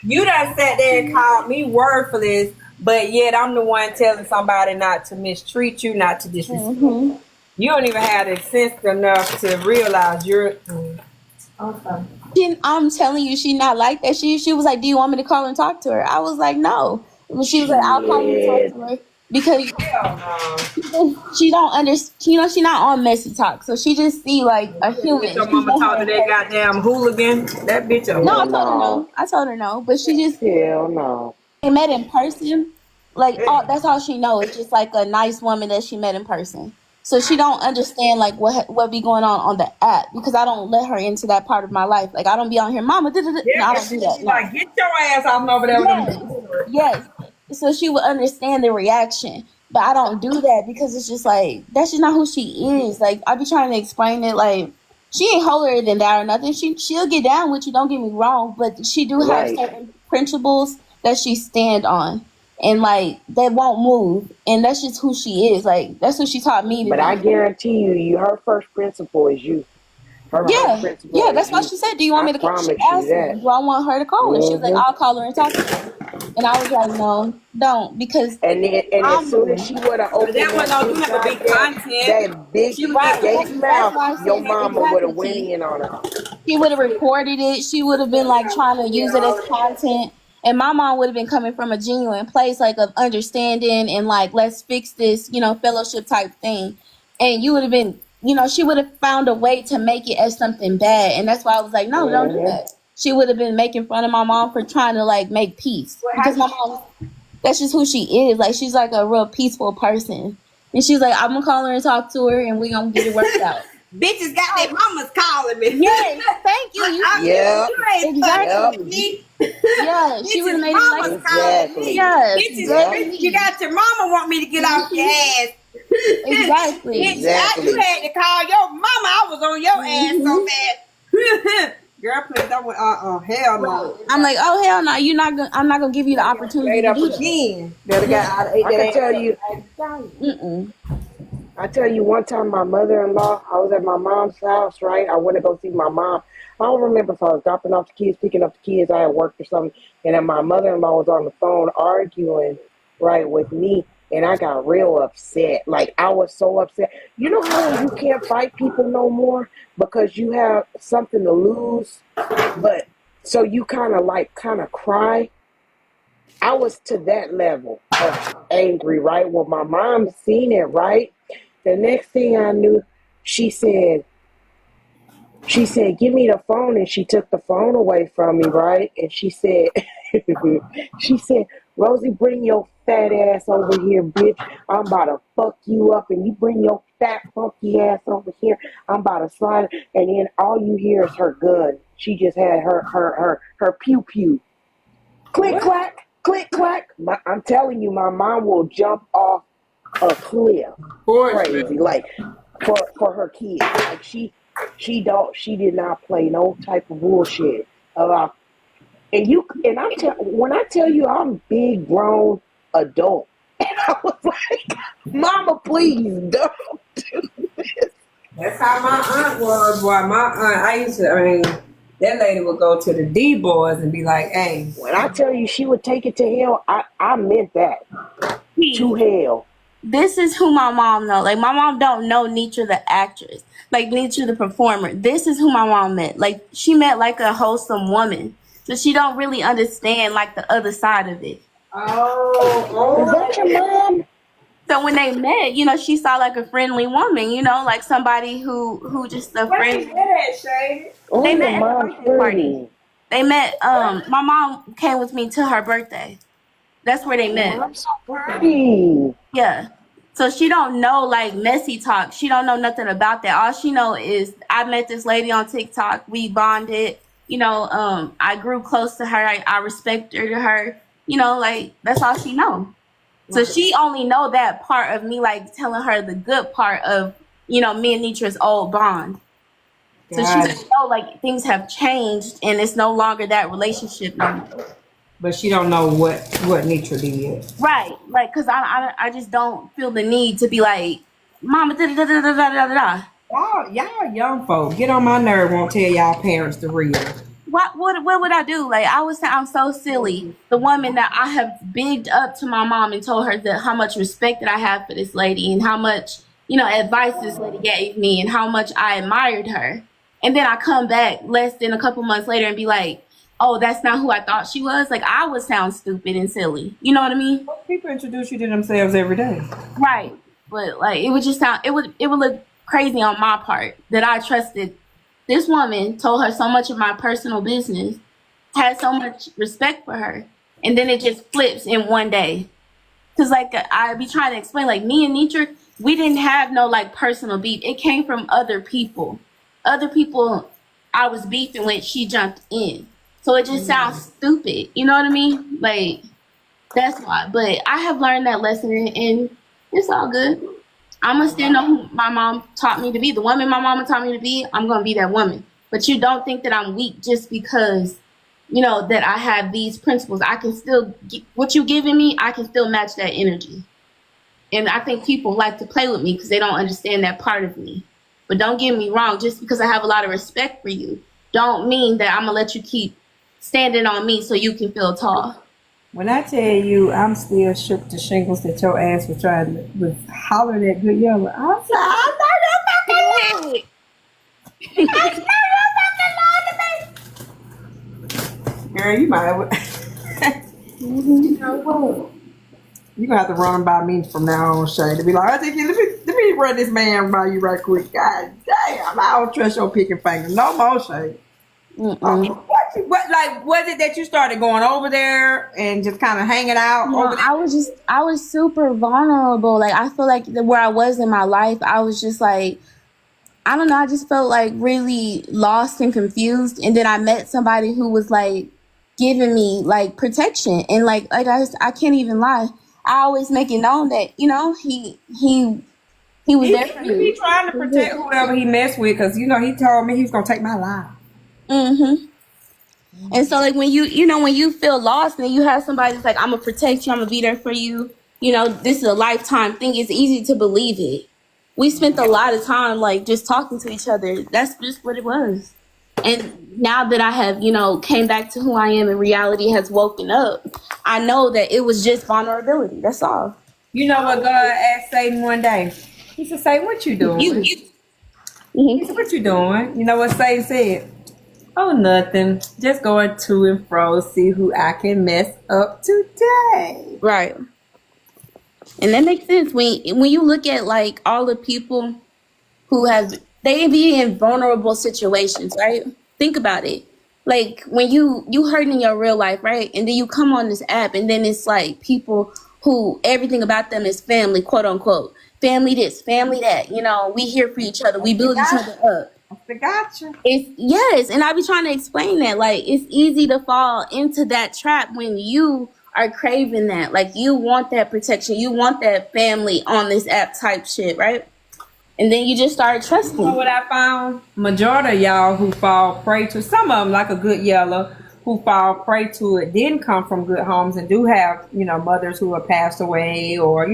You done sat there and called me worthless, but yet I'm the one telling somebody not to mistreat you, not to disrespect. Hmm. You don't even have the sense enough to realize you're. Okay. I'm telling you, she not like that. She was like, "Do you want me to call and talk to her?" I was like, "No." And she was like, "I'll call and talk Shit. to her because Hell no. she don't understand. She not on messy talk, so she just see like a Let human. your She mama met talk her to in that person. goddamn hooligan. That bitch a No, Hell I hooligan. told her no. no. I told her no, but she just Hell no. they met in person. Like, that's all she knows. It's just like a nice woman that she met in person. So she don't understand like what be going on the app because I don't let her into that part of my life. Like, I don't be on here, mama. Da, da, da. Yeah, No, I but don't she do would that. be No. like, get your ass off over there with them. Yes, yes. So she would understand the reaction, but I don't do that because it's just like that's just not who she is. Like, I be trying to explain it. Like, she ain't holier than that or nothing. She'll get down with you. Don't get me wrong, but she do have Right. certain principles that she stand on, and like that won't move. And that's just who she is. Like, that's what she taught me to But I be. guarantee you, her first principle is you. Her Right. first Yeah, principle yeah. is That's why you. she said, "Do you want I me to?" She promise you asked me, that. "Do I want her to call her?" She was like, Hmm. "I'll call her and talk to her." And I was like, "No, don't," because And as I'm soon as she would have But that opened one that don't do big nothing but be content. that big She was right. just gay That's mouth, why I your said that mama would have exactly, went T. in on her. She would have reported it. She would have been like trying to use it as content. And my mom would have been coming from a genuine place, like of understanding and like, let's fix this, fellowship type thing. and you would have been, she would have found a way to make it as something bad, and that's why I was like, no, don't do Mhm. that. She would have been making fun of my mom for trying to like make peace because my mom, that's just who she is. Like she's like a real peaceful person, and she's like, I'm gonna call her and talk to her, and we gonna get it worked out. Bitches got their mamas calling me. Yes, thank you. Yep. You ain't Exactly. fucking me. Yeah, she would have made it like, Mama's calling Exactly. me. yes, Bitches, Yep. bitches, you got your mama want me to get off your ass. exactly. Bitch, Exactly. you had to call your mama. I was on your ass so bad. Girl, please don't. Hell no. I'm like, oh hell no, I'm not gonna give you the opportunity Straight to up do that. again. Better got out. I can tell you. Mm-mm. I tell you, one time my mother-in-law, I was at my mom's house, right? I went to go see my mom. I don't remember if I was dropping off the kids, picking up the kids. I had worked or something. And then my mother-in-law was on the phone arguing, right, with me. And I got real upset. Like, I was so upset. You know how you can't fight people no more because you have something to lose? But so you kind of cry. I was to that level of angry, right? Well, my mom seen it, right? The next thing I knew, she said, give me the phone, and she took the phone away from me, right? And she said, she said, Rosie, bring your fat ass over here, bitch. I'm about to fuck you up, and you bring your fat funky ass over here. I'm about to slide, and then all you hear is her gun. She just had her pew pew. Click clack, click clack. I'm telling you, my mom will jump off a cliff. Crazy, like for her kids. Like she did not play no type of bullshit about. When I tell you I'm big grown adult, and I was like, Mama, please don't do this. That's how my aunt was, boy. My aunt, that lady would go to the D boys and be like, hey. When I tell you she would take it to hell, I meant that. To hell. This is who my mom know. Like my mom don't know Nitra the actress, like Nitra the performer. This is who my mom met. Like she met like a wholesome woman, so she don't really understand like the other side of it. Is that your mom? So when they met, she saw like a friendly woman, like somebody who just a friend. Oh, They your met at the mom's birthday party. pretty. They met. My mom came with me to her birthday. That's where they met. I'm so pretty. Yeah. So she don't know like messy talk. She don't know nothing about that. All she know is I met this lady on TikTok. We bonded. I grew close to her. I respected her. Like that's all she know. So she only know that part of me, like telling her the good part of me and Nitra's old bond. So she doesn't know like things have changed and it's no longer that relationship no more. But she don't know what Nitra did. Right, like, cause I just don't feel the need to be like, Mama, da da da da da da da. Y'all young folk get on my nerve. Won't tell y'all parents the real. What would I do? Like I was I'm so silly. The woman that I have bigged up to my mom and told her that how much respect that I have for this lady and how much advice this lady gave me and how much I admired her. And then I come back less than a couple months later and be like, oh, that's not who I thought she was. Like I would sound stupid and silly. You know what I mean? People introduce you to themselves every day. Right. But like it would just sound it would look crazy on my part that I trusted this woman, told her so much of my personal business, had so much respect for her, and then it just flips in one day. Cause like I be trying to explain, like me and Nitra, we didn't have no like personal beef. It came from other people. Other people I was beefing with, she jumped in. So it just sounds stupid. You know what I mean? Like that's why. But I have learned that lesson and it's all good. I'm going to stand on who my mom taught me to be. The woman my mama taught me to be, I'm going to be that woman. But you don't think that I'm weak just because, that I have these principles. I can still, what you giving me, I can still match that energy. And I think people like to play with me because they don't understand that part of me. But don't get me wrong, just because I have a lot of respect for you, don't mean that I'm going to let you keep standing on me so you can feel tall. When I tell you I'm still shook to shingles that your ass was hollering at good yellow, I said, I know you're fucking lying. I know you're fucking lying to me. Girl, you might have. You know what? You gonna have to run them by me from now on, Shay. To be like, I think let me run this man by you right quick. God damn, I don't trust your picking finger no more, Shay. Mm-mm. What like was it that you started going over there and just kind of hanging out No, over there? I was super vulnerable. Like, I feel like where I was in my life, I was just like, I don't know, I just felt like really lost and confused. And then I met somebody who was like giving me like protection. And I can't even lie. I always make it known that, he was there for He be me. trying to protect whoever he messed with because he told me he was gonna take my life. Mm-hmm. And so, like, when when you feel lost and you have somebody that's like, I'm gonna protect you, I'm gonna be there for you, this is a lifetime thing, it's easy to believe it. We spent a lot of time, like, just talking to each other. That's just what it was. And now that I have, came back to who I am and reality has woken up, I know that it was just vulnerability. That's all. You know what God asked Satan one day? He said, Satan, what you doing? He Mhm. said, what you doing? You know what Satan said? Oh, nothing. Just going to and fro, see who I can mess up today. Right. And that makes sense when you look at like all the people who have they be in vulnerable situations, right? Think about it. Like when you hurt in your real life, right? And then you come on this app and then it's like people who everything about them is family, quote unquote. Family this, family that, we here for each other. We build each other up. I gotcha. It's yes, and I be trying to explain that. Like it's easy to fall into that trap when you are craving that. Like you want that protection, you want that family on this app type shit, right? And then you just start You know trusting. what I found? Majority of y'all who fall prey to some of them, like a good yellow, who fall prey to it, didn't come from good homes and do have, mothers who have passed away or,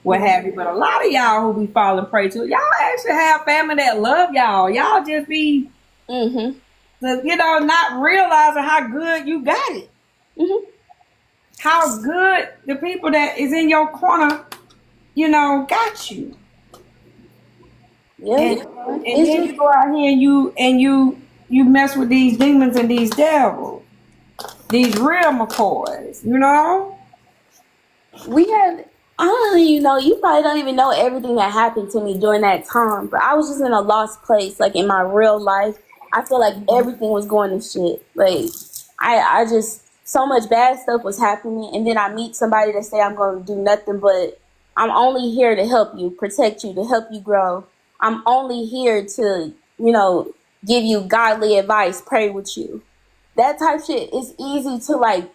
what have you. But a lot of y'all who be falling prey to it, y'all actually have family that love y'all. Y'all just be, Mhm. not realizing how good you got it. Mhm. How good the people that is in your corner, got you. Yeah. And It's then just you go out here and you mess with these demons and these devils, these real McCoys, we had I don't even know, you probably don't even know everything that happened to me during that time, but I was just in a lost place, like in my real life. I feel like everything was going to shit. Like I just so much bad stuff was happening and then I meet somebody that say I'm gonna do nothing but I'm only here to help you, protect you, to help you grow. I'm only here to, give you godly advice, pray with you. That type shit is easy to like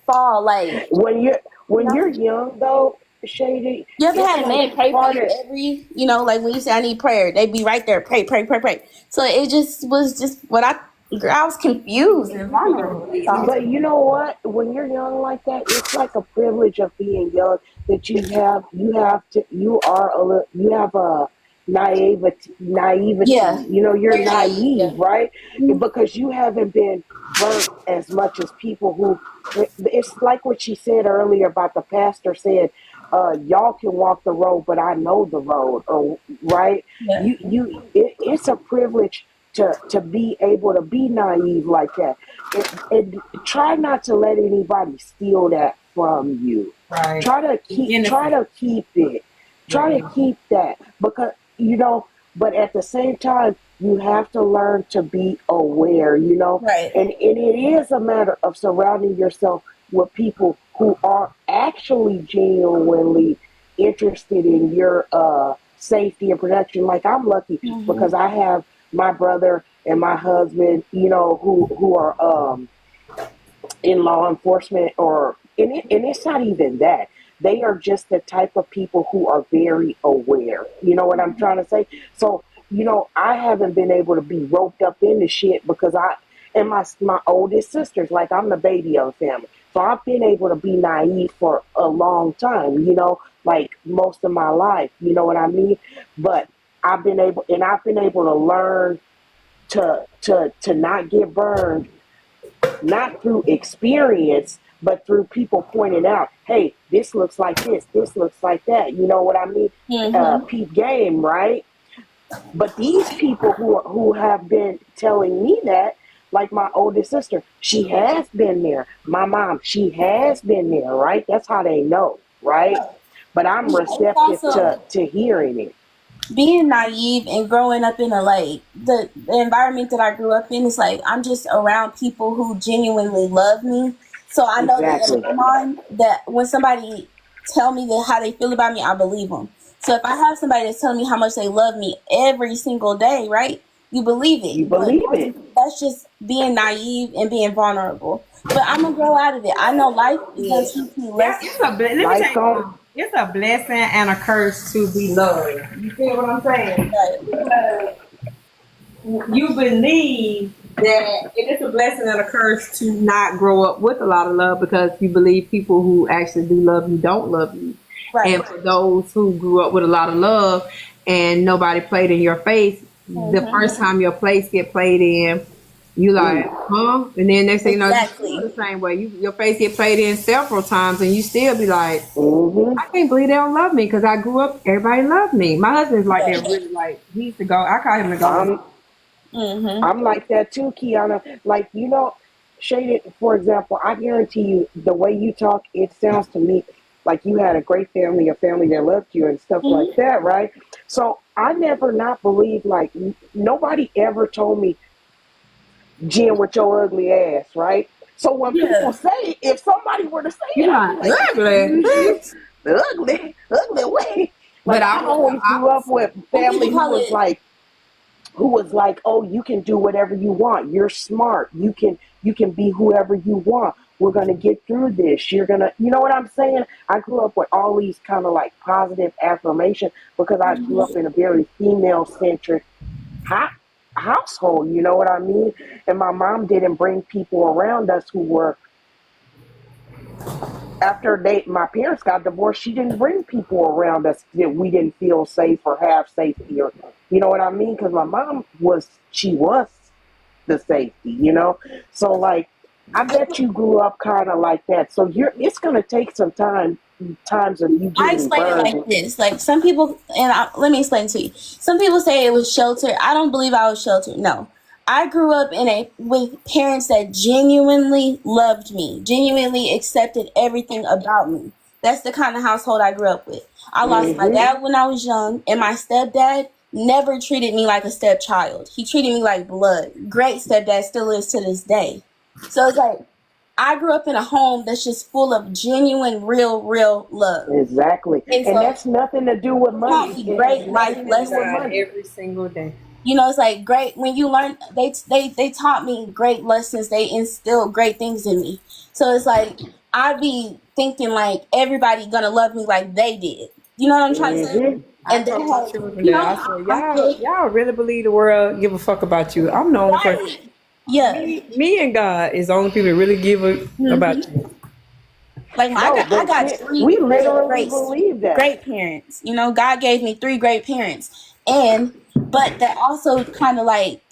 fall like you When know? you're young though, Shady, You ever it's had a like man pray for part you of. every, like when you say I need prayer, they'd be right there, pray, pray, pray, pray. So it just was just girl, I was confused and vulnerable. That's all. But you know what? When you're young like that, it's like a privilege of being young that you are a little, you have a naivety. Yeah, You're very naive. Yeah. naive, right? Mhm. Because you haven't been burnt as much as people who. It's like what she said earlier about the pastor said, "Y'all can walk the road, but I know the road." Or right? Yeah. It's a privilege to be able to be naive like that. And try not to let anybody steal that from you. right. Try to keep it. Try to keep that because but at the same time you have to learn to be aware. Right. And it is a matter of surrounding yourself with people who are actually genuinely interested in your safety and protection. Like I'm lucky Hmm. because I have my brother and my husband, who are in law enforcement and it's not even that. They are just the type of people who are very aware. You know what I'm trying to say? So, I haven't been able to be roped up into shit because and my oldest sisters, like I'm the baby of the family. So I've been able to be naive for a long time, like most of my life, you know what I mean? But I've been able to learn to not get burned, not through experience, but through people pointing out, hey, this looks like this looks like that. You know what I mean? Hmm. Peep game, right? But these people who have been telling me that, like my oldest sister, she has been there. My mom, she has been there, right? That's how they know. right? But I'm It's receptive also to hearing it. being naive and growing up in a like the environment that I grew up in is like I'm just around people who genuinely love me. So I know that in Exactly. my mind that when somebody tell me that how they feel about me, I believe them. So if I have somebody that's telling me how much they love me every single day, right? You believe You it, but believe it. that's just being naive and being vulnerable. But I'm gonna grow out of it. I know life is gonna Yeah. teach me lessons. Let me Life tell you gon' something. It's a blessing and a curse to be loved. You feel what I'm saying? But Because you believe that it is a blessing and a curse to not grow up with a lot of love because you believe people who actually do love you don't love you. right. And for those who grew up with a lot of love and nobody played in your face, the Hmm. first time your place get played in, you like, huh? And then next thing you know, you feel Exactly. the same way. Your face get played in several times and you still be like, mm-hmm. I can't believe they don't love me because I grew up, everybody loved me. My husband's like that, Yeah. really like, he used to go, I call him the golden. I'm Hmm. I'm like that too, Kiana. Like, Shaded, for example, I guarantee you the way you talk, it sounds to me like you had a great family, a family that loved you and stuff like Hmm. that, right? So I never not believed, like, nobody ever told me, Jen, with your ugly ass, right? So when people Yeah. say, if somebody were to say You it, I'd be like, like, ugly. the ugly way. But Like, I I was the always grew up with Some people family call it who was like, "Oh, you can do whatever you want. You're smart. You can be whoever you want. We're gonna get through this. You're gonna, you know what I'm saying?" I grew up with all these kind of like positive affirmation because I grew up in a very female centric household. You know what I mean? And my mom didn't bring people around us who were after my parents got divorced, she didn't bring people around us that we didn't feel safe or have safety, or you know what I mean? Because my mom she was the safety, So like, I bet you grew up kind of like that. So it's gonna take some times of you I getting explain it burned. like this. Like some people, let me explain to you. Some people say it was shelter. I don't believe I was sheltered. No, I grew up with parents that genuinely loved me, genuinely accepted everything about me. That's the kind of household I grew up with. I lost my Hmm. dad when I was young, and my stepdad never treated me like a stepchild. He treated me like blood. Great stepdad, still is to this day. So it's like I grew up in a home that's just full of genuine, real love. Exactly, And and so that's nothing to do with it taught money. me It has great life nothing to do with lessons. God money. every single day. You know, it's like great when you learn. They taught me great lessons. They instilled great things in me. So it's like I be thinking like everybody gonna love me like they did. You know what I'm trying to say? Hmm. I And they told my have, children you that know, I said, I feel y'all really believe the world give a fuck about you. I'm the only person. right. Yeah. Me and God is the only people that really give a about Hmm. you. Like No, I but got three we real literally believe that. great parents. You know, God gave me three great parents, and but that also kind of like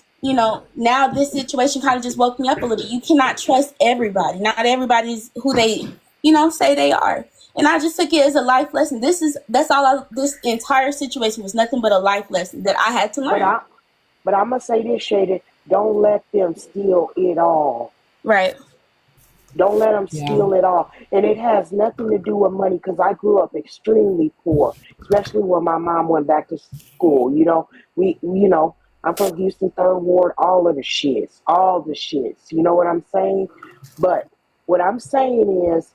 now this situation kind of just woke me up a little. You cannot trust everybody. Not everybody's who they say they are. And I just took it as a life lesson. That's all. This entire situation was nothing but a life lesson that I had to But learn. I'm gonna say this, Shaded. Don't let them steal it all. Right. Don't let them Yeah. steal it all. And it has nothing to do with money because I grew up extremely poor, especially when my mom went back to school. I'm from Houston, Third Ward, all of the shits, all the shits. You know what I'm saying? But what I'm saying is,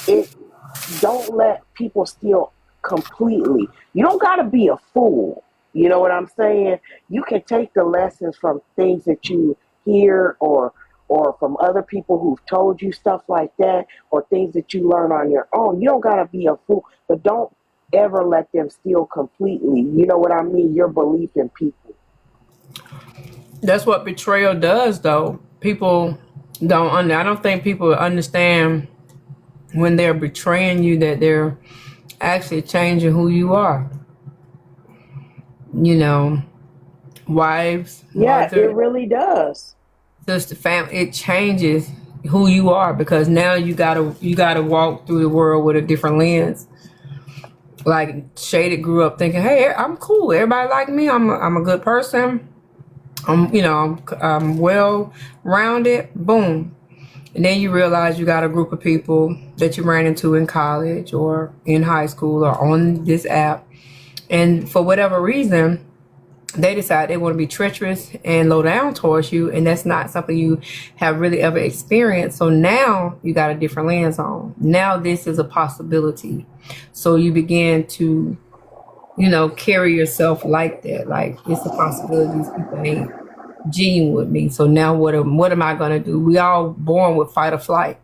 it don't let people steal completely. You don't got to be a fool. You know what I'm saying? You can take the lessons from things that you hear or from other people who've told you stuff like that or things that you learn on your own. You don't got to be a fool, but don't ever let them steal completely. You know what I mean? Your belief in people. That's what betrayal does, though. People don't. I don't think people understand when they're betraying you that they're actually changing who you are. You know, wives, Yeah, it mother, really does. sister, family. It changes who you are because now you gotta walk through the world with a different lens. Like Shaded grew up thinking, "Hey, I'm cool. Everybody like me. I'm a good person. I'm well rounded." Boom. And then you realize you got a group of people that you ran into in college or in high school or on this app. And for whatever reason, they decide they want to be treacherous and low down towards you. And that's not something you have really ever experienced. So now you got a different lens on. Now this is a possibility. So you begin to, carry yourself like that. Like, it's a possibility these people ain't genuine with me. So now what am I going to do? We all born with fight or flight.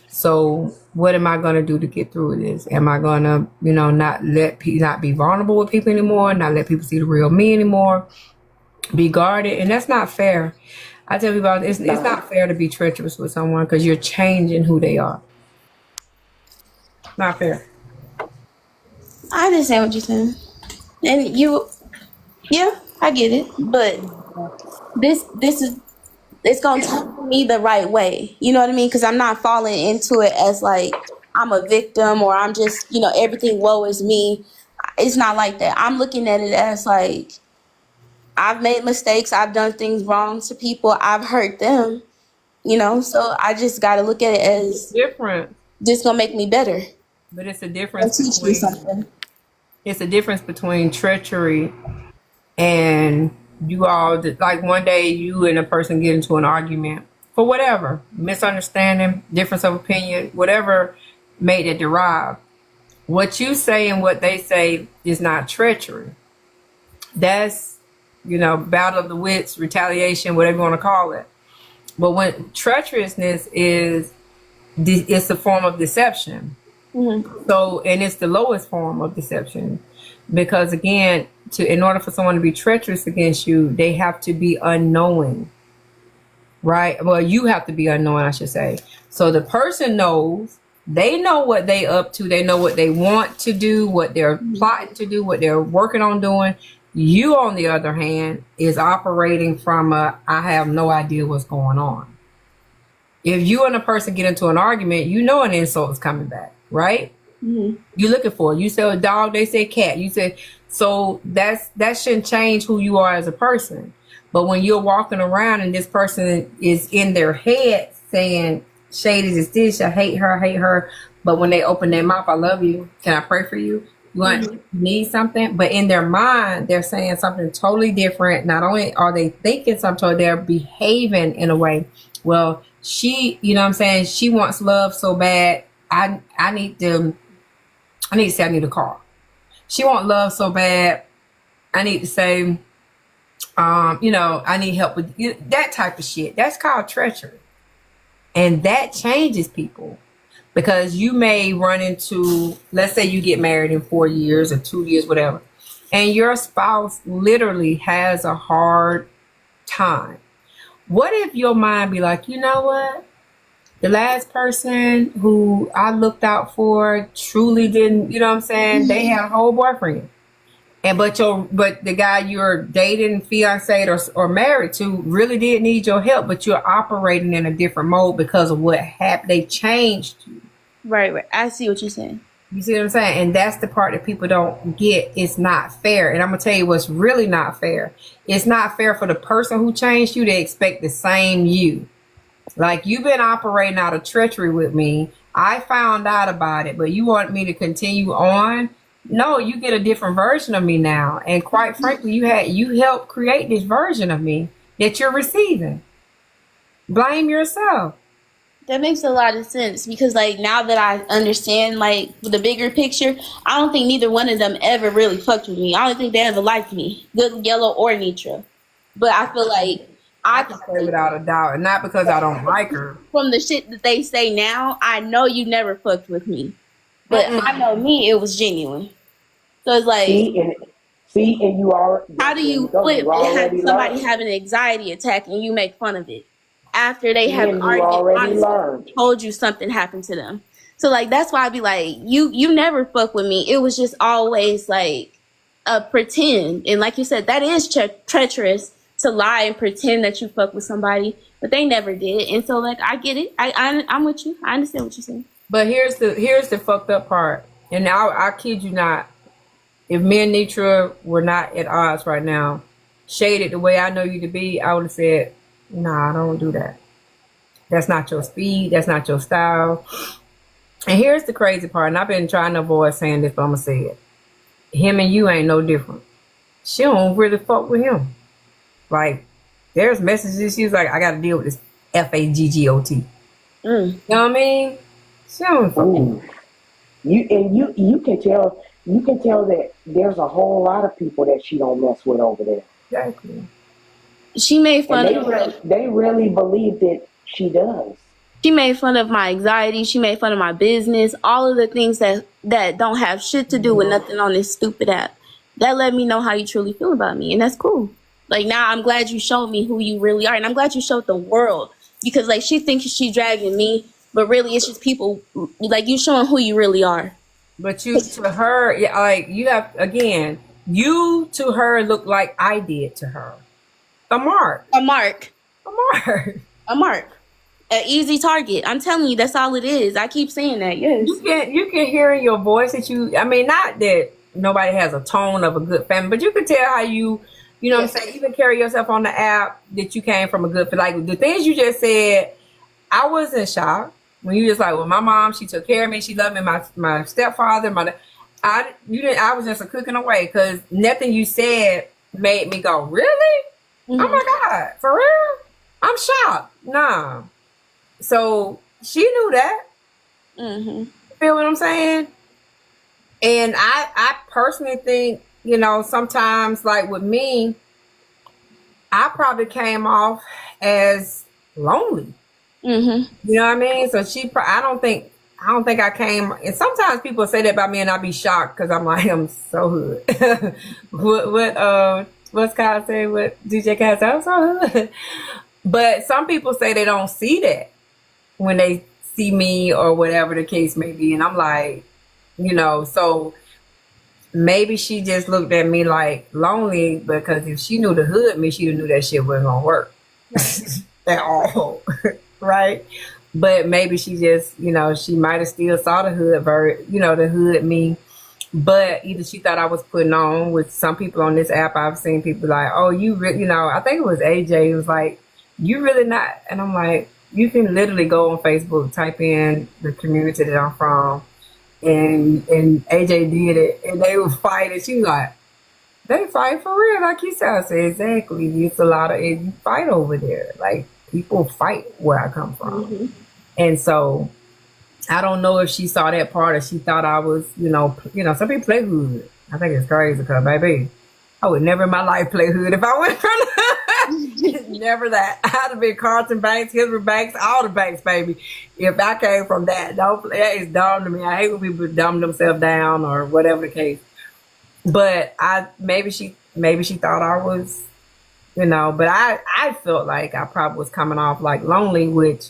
So what am I going to do to get through this? Am I going to, not be vulnerable with people anymore, not let people see the real me anymore, be guarded? And that's not fair. I tell people, it's not fair to be treacherous with someone because you're changing who they are. Not fair. I understand what you're saying. And yeah, I get it. But this is, it's gonna take me the right way. You know what I mean? Because I'm not falling into it as like I'm a victim or I'm just, everything woe is me. It's not like that. I'm looking at it as like I've made mistakes. I've done things wrong to people. I've hurt them. So I just got to look at it as Different. just gonna make me better But it's a and difference teach me between something. treachery and you all, like one day you and a person get into an argument for whatever, misunderstanding, difference of opinion, whatever made it derive. What you say and what they say is not treachery. That's, battle of the wits, retaliation, whatever you want to call it. But when treacherousness it's a form of deception. Mm-hmm. So, and it's the lowest form of deception because again, in order for someone to be treacherous against you, they have to be unknowing, right? Well, you have to be unknowing, I should say. So the person knows, they know what they up to. They know what they want to do, what they're plotting to do, what they're working on doing. You, on the other hand, is operating from I have no idea what's going on. If you and a person get into an argument, an insult is coming back, right? Mm-hmm. You're looking for it. You say a dog, they say cat. You say, so that shouldn't change who you are as a person. But when you're walking around and this person is in their head saying, Shady is this, I hate her. But when they open their mouth, I love you. Can I pray for you? You need something? But in their mind, they're saying something totally different. Not only are they thinking something, they're behaving in a way. Well, she, she wants love so bad. I need to say I need a car. She wants love so bad. I need to say, I need help with that type of shit. That's called treachery. And that changes people because you may run into, let's say you get married in 4 years or 2 years, whatever, and your spouse literally has a hard time. What if your mind be like, you know what? The last person who I looked out for truly didn't, they had a whole boyfriend. But the guy you're dating, fiancé or married to really did need your help, but you're operating in a different mode because of what happened. They changed you. Right. I see what you're saying. You see what I'm saying? And that's the part that people don't get. It's not fair. And I'm going to tell you what's really not fair. It's not fair for the person who changed you to expect the same you. Like, you've been operating out of treachery with me. I found out about it, but you want me to continue on? No, you get a different version of me now. And quite frankly, you helped create this version of me that you're receiving. Blame yourself. That makes a lot of sense because, like, now that I understand, like, the bigger picture, I don't think neither one of them ever really fucked with me. I don't think they ever liked me, Good Yellow or Nitra. But I feel like I can say without a doubt, and not because I don't like her. From the shit that they say now, I know you never fucked with me. But I know me, it was genuine. So it's like, and you are. How do you flip and have somebody have an anxiety attack and you make fun of it after they have already told you something happened to them? So like that's why I be like, you never fuck with me. It was just always like a pretend, and like you said, that is treacherous to lie and pretend that you fuck with somebody, but they never did. And so like I get it. I'm with you. I understand what you're saying. But here's the fucked up part. And now I kid you not. If me and Nitra were not at odds right now, shaded the way I know you to be, I would have said, nah, I don't do that. That's not your speed. That's not your style. And here's the crazy part, and I've been trying to avoid saying this, but I'm gonna say it. Him and you ain't no different. She don't really fuck with him. Like, there's messages she's like, I gotta deal with this FAGGOT. Mm. You know what I mean? She don't fuck with him. Ooh. You can tell that there's a whole lot of people that she don't mess with over there. Exactly. She made And fun of they really believe that she does. She made fun of my anxiety. She made fun of my business. All of the things that don't have shit to do with nothing on this stupid app. That let me know how you truly feel about me, and that's cool. Like, now I'm glad you showed me who you really are, and I'm glad you showed the world, because like she thinks she's dragging me, but really it's just people. Like, you showing who you really are. But you to her, yeah, like you have again, you to her look like I did to her. A mark. A mark. A mark. A mark. An easy target. I'm telling you, that's all it is. I keep saying that. Yes. You can hear in your voice that you, I mean, not that nobody has a tone of a good family, but you can tell how you know what I'm saying, even carry yourself on the app, that you came from a good, like the things you just said, I was in shock when you just like, well, my mom, she took care of me, she loved me, my stepfather, I was just a cooking away, because nothing you said made me go, really? Mm-hmm. Oh my God, for real? I'm shocked. Nah. So she knew that. Mm-hmm. Feel what I'm saying? And I personally think, you know, sometimes like with me, I probably came off as lonely. Mm-hmm. You know what I mean? So I don't think I came. And sometimes people say that about me, and I be shocked because I'm like, I'm so hood. What's Kyle say? What DJ Kyle say? I'm so hood. But some people say they don't see that when they see me or whatever the case may be, and I'm like, you know, so maybe she just looked at me like lonely, because if she knew the hood me, she knew that shit wasn't gonna work at all, right? But maybe she just, you know, she might have still saw the hood the hood me, but either she thought I was putting on. With some people on this app, I've seen people like, oh, you really, you know, I think it was AJ, was like, you really not, and I'm like, you can literally go on Facebook, type in the community that I'm from, and AJ did it, and they was fighting. She was like, they fight for real, like you said. I said, exactly. It's a lot of you fight over there. Like, people fight where I come from, Mm-hmm. and so I don't know if she saw that part, or she thought I was, you know, some people play hood. I think it's crazy because, baby, I would never in my life play hood if I went from the hood. Never that. I'd have been Carlton Banks, Hillary Banks, all the banks, baby. If I came from that, that is dumb to me. I hate when people dumb themselves down or whatever the case. But maybe she thought I was, you know. But I felt like I probably was coming off like lonely, which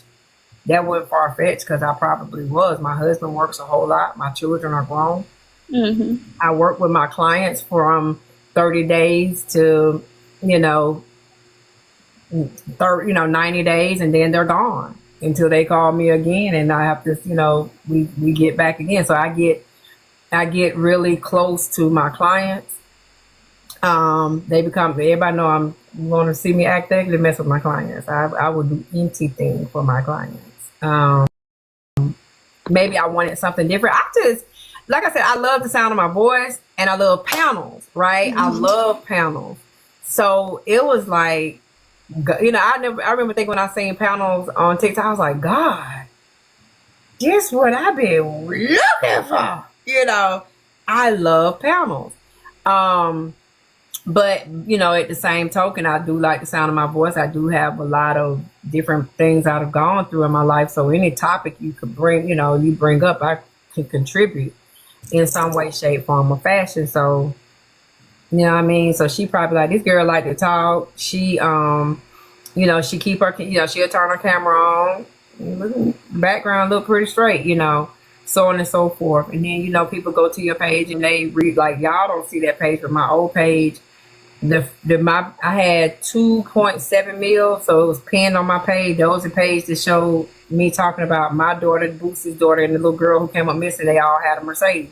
that wasn't far fetched, because I probably was. My husband works a whole lot. My children are grown. Mm-hmm. I work with my clients from 30 days to, 90 days, and then they're gone until they call me again, and I have to, we get back again. So I get really close to my clients. Everybody know I'm want to see me act ugly, mess with my clients. I would do anything for my clients. Maybe I wanted something different. Like I said, I love the sound of my voice, and I love panels, right? Mm-hmm. I love panels. So it was like, I remember thinking when I seen panels on TikTok, I was like, God, this what I've been looking for. I love panels. But, at the same token, I do like the sound of my voice. I do have a lot of different things I've gone through in my life. So any topic you could bring, you bring up, I can contribute in some way, shape, form, or fashion. So, you know what I mean? So she probably like, this girl like to talk. She, she keep her, she'll turn her camera on. Background look pretty straight, so on and so forth. And then, people go to your page and they read, like, y'all don't see that page, but my old page, I had 2.7 mil, so it was pinned on my page. That was the page that showed me talking about my daughter, Boosie's daughter, and the little girl who came up missing. They all had a Mercedes.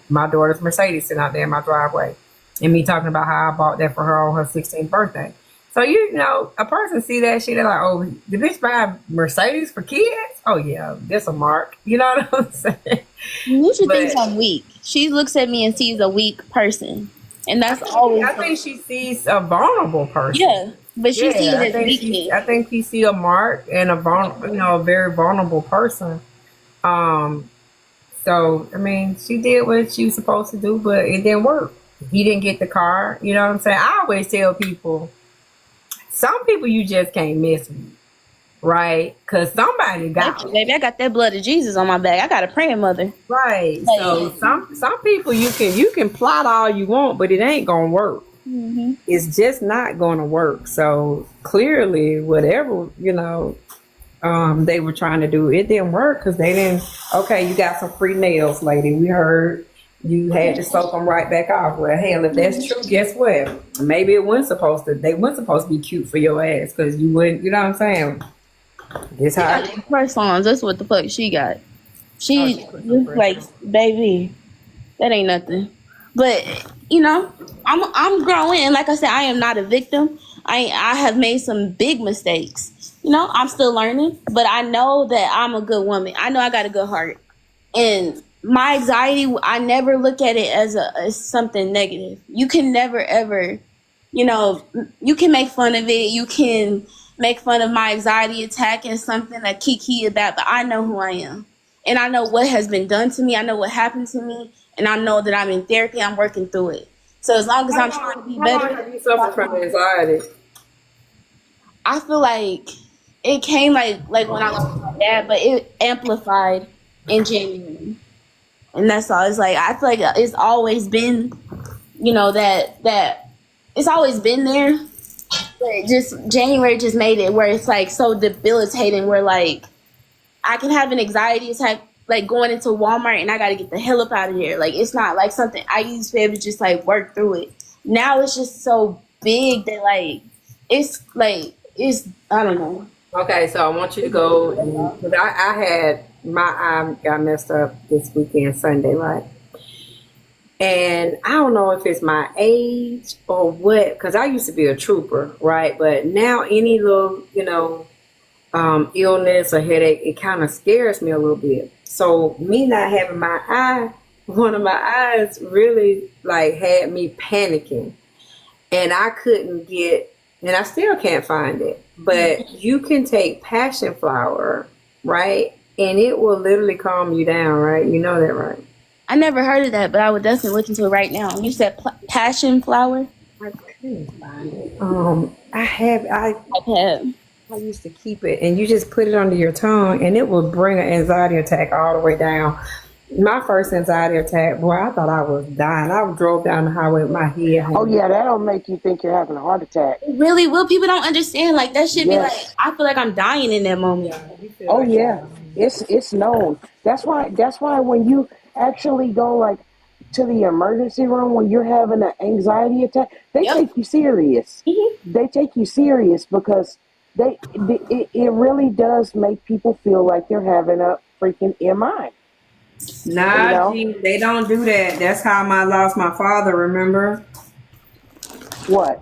My daughter's Mercedes sitting out there in my driveway, and me talking about how I bought that for her on her 16th birthday. So you know, a person see that shit, they're like, "Oh, the bitch buy a Mercedes for kids? Oh yeah, that's a mark." You know what I'm saying? Nisha thinks But I'm weak. She looks at me and sees a weak person, and that's always I think she sees a vulnerable person. yeah. But she sees Yeah, it as weakness. I think she see a mark and a very vulnerable person. Um, so I mean, she did what she was supposed to do, but it didn't work. He didn't get the car. You know what I'm saying? I always tell people, some people you just can't mess with, right? Because somebody got them. Baby, I got that blood of Jesus on my back. I got a praying mother. Right. Like, So some people you can plot all you want, but it ain't gonna work. mm-hmm. It's just not gonna work. So clearly, whatever they were trying to do, it didn't work because they didn't. Okay, you got some free nails, lady. We heard you had to soak them right back off. Well, hell, if that's true, guess what? Maybe it wasn't supposed to. They weren't supposed to be cute for your ass because you wouldn't. You know what I'm saying? This how. Press on. That's what the fuck she got. She like, baby, that ain't nothing. But you know, I'm growing, and like I said, I am not a victim. I have made some big mistakes. You know, I'm still learning, but I know that I'm a good woman. I know I got a good heart, and my anxiety, I never look at it as something negative. You can never ever, you know, you can make fun of it. You can make fun of my anxiety attack and something to kiki about, but I know who I am. And I know what has been done to me. I know what happened to me. And I know that I'm in therapy. I'm working through it. So as long as I'm trying to be How long better, have you suffered from anxiety? I feel like it came like when I lost my dad, but it amplified in January. And that's all. It's like I feel like it's always been, you know, that it's always been there. But just January just made it where it's like so debilitating where like I can have an anxiety attack like going into Walmart and I gotta get the hell up out of here. Like it's not like something I used to be able to just like work through it. Now it's just so big that like it's I don't know. Okay, so I want you to go because I had my eye got messed up this weekend Sunday, right? And I don't know if it's my age or what, because I used to be a trooper, right? But now any little, illness or headache, it kind of scares me a little bit. So me not having my eye, one of my eyes really like had me panicking. And I couldn't get, and I still can't find it. But you can take passion flower, right? And it will literally calm you down, right? You know that, right? I never heard of that, but I would definitely look into it right now. You said passion flower? I couldn't find it. I used to keep it, and you just put it under your tongue, and it will bring an anxiety attack all the way down. My first anxiety attack, boy, I thought I was dying. I drove down the highway with my head. Oh yeah, that'll make you think you're having a heart attack. It really will. People don't understand. Like that should be like I feel like I'm dying in that moment. Oh yeah, it's known. That's why when you actually go like to the emergency room when you're having an anxiety attack, they take you serious. Mm-hmm. They take you serious because it really does make people feel like they're having a freaking MI. Nah, they don't do that. That's how I lost my father, remember? What?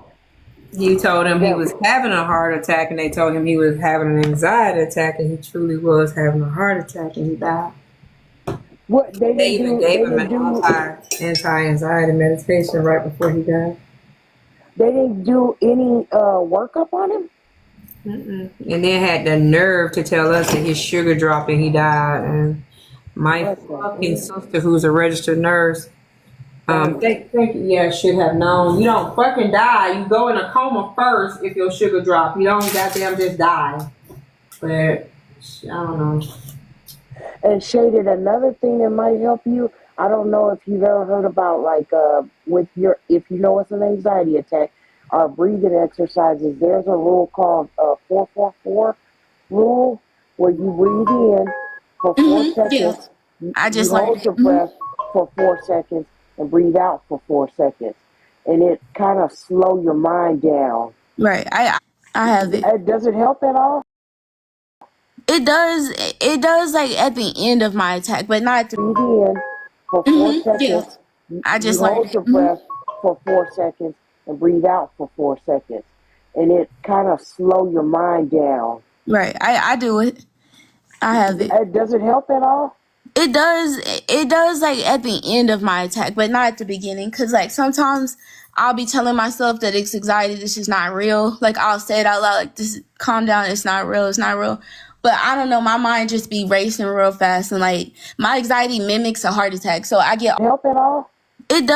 He told him he was having a heart attack, and they told him he was having an anxiety attack, and he truly was having a heart attack, and he died. What they even gave him an anti-anxiety medication right before he died. They didn't do any workup on him? Mm-mm. And they had the nerve to tell us that his sugar dropped and he died. And my fucking sister, who's a registered nurse, should have known. You don't fucking die. You go in a coma first if your sugar drop. You don't goddamn just die. But I don't know. And Shaded, another thing that might help you, I don't know if you've ever heard about like if you know it's an anxiety attack, our breathing exercises. There's a rule called 4-4-4 rule where you breathe in for 4 seconds. Yeah. I just you hold your breath for 4 seconds and breathe out for 4 seconds, and it kind of slow your mind down. Right. I have it. Does it help at all? It does. It does like at the end of my attack, but not at the breathe in for 4 seconds. I just hold your breath for 4 seconds and breathe out for 4 seconds. and it kind of slow your mind down. Right. I do it. I have it. Does it help at all? It does like at the end of my attack, but not at the beginning. Cause like sometimes I'll be telling myself that it's anxiety, this is not real. Like I'll say it out loud, like this calm down, it's not real, it's not real. But I don't know, my mind just be racing real fast, and like my anxiety mimics a heart attack. So I get Help at all? it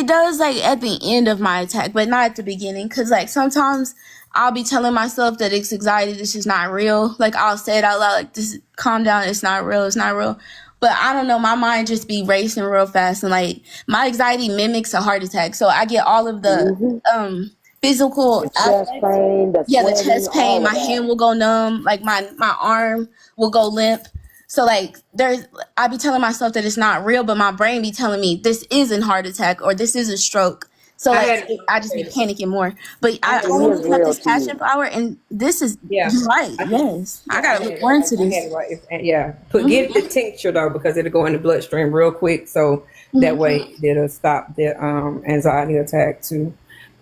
does like at the end of my attack, but not at the beginning. Cause like sometimes I'll be telling myself that it's anxiety, this is not real. Like I'll say it out loud, like this calm down, it's not real, it's not real. But I don't know, my mind just be racing real fast, and like my anxiety mimics a heart attack. So I get all of the physical The chest aspects. pain, the Yeah, the sweating, chest pain, all my of that. hand will go numb, like my arm will go limp. So like I be telling myself that it's not real, but my brain be telling me this isn't heart attack or this is a stroke. So I like had I just be panicking more. But I It was is looking up real this to passion you. flower, and this is yeah. you're right. I, Yes, I yeah, gotta look more into I had this. it right. Yeah, get the tincture though because it'll go in the bloodstream real quick, so that way it'll stop the anxiety attack too.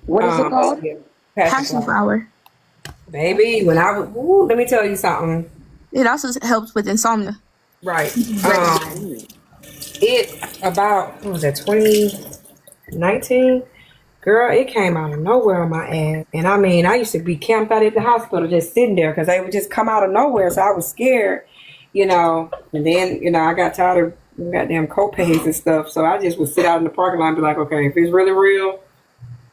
What is it called? Yeah, passion Passion flower. flower. Baby, when I was, ooh, let me tell you something. It also helps with insomnia. Right. Mm. It about what was that 2019? Girl, it came out of nowhere on my ass. And I mean, I used to be camped out at the hospital just sitting there because they would just come out of nowhere. So I was scared, you know. And then, you know, I got tired of goddamn copays and stuff. So I just would sit out in the parking lot and be like, okay, if it's really real,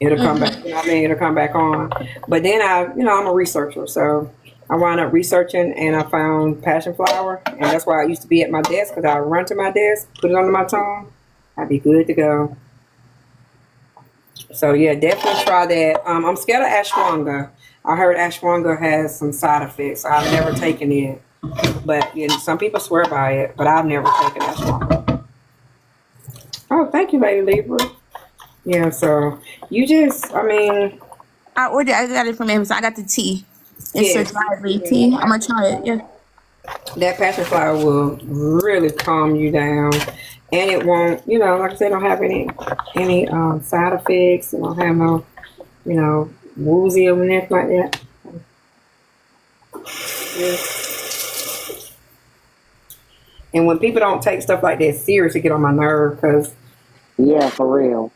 it'll come back. You know what I mean? It'll come back on. But then I'm a researcher. So I wound up researching and I found passion flower. And that's why I used to be at my desk because I would run to my desk, put it under my tongue. I'd be good to go. So yeah, definitely try that. I'm scared of ashwagandha. I heard ashwagandha has some side effects. I've never taken it, but you know, some people swear by it, but I've never taken ashwagandha. Oh, thank you, Lady Libra. Yeah, so you just, I mean, I got it from Amazon. I got the tea. It's a yes, dry leaf tea. I'm gonna try it. Yeah. that passion flower will really calm you down, and it won't, you know, like I said, don't have any side effects. It don't have no, you know, woozy or anything like that. Yeah. And when people don't take stuff like that serious, it get on my nerve because Yeah, for real.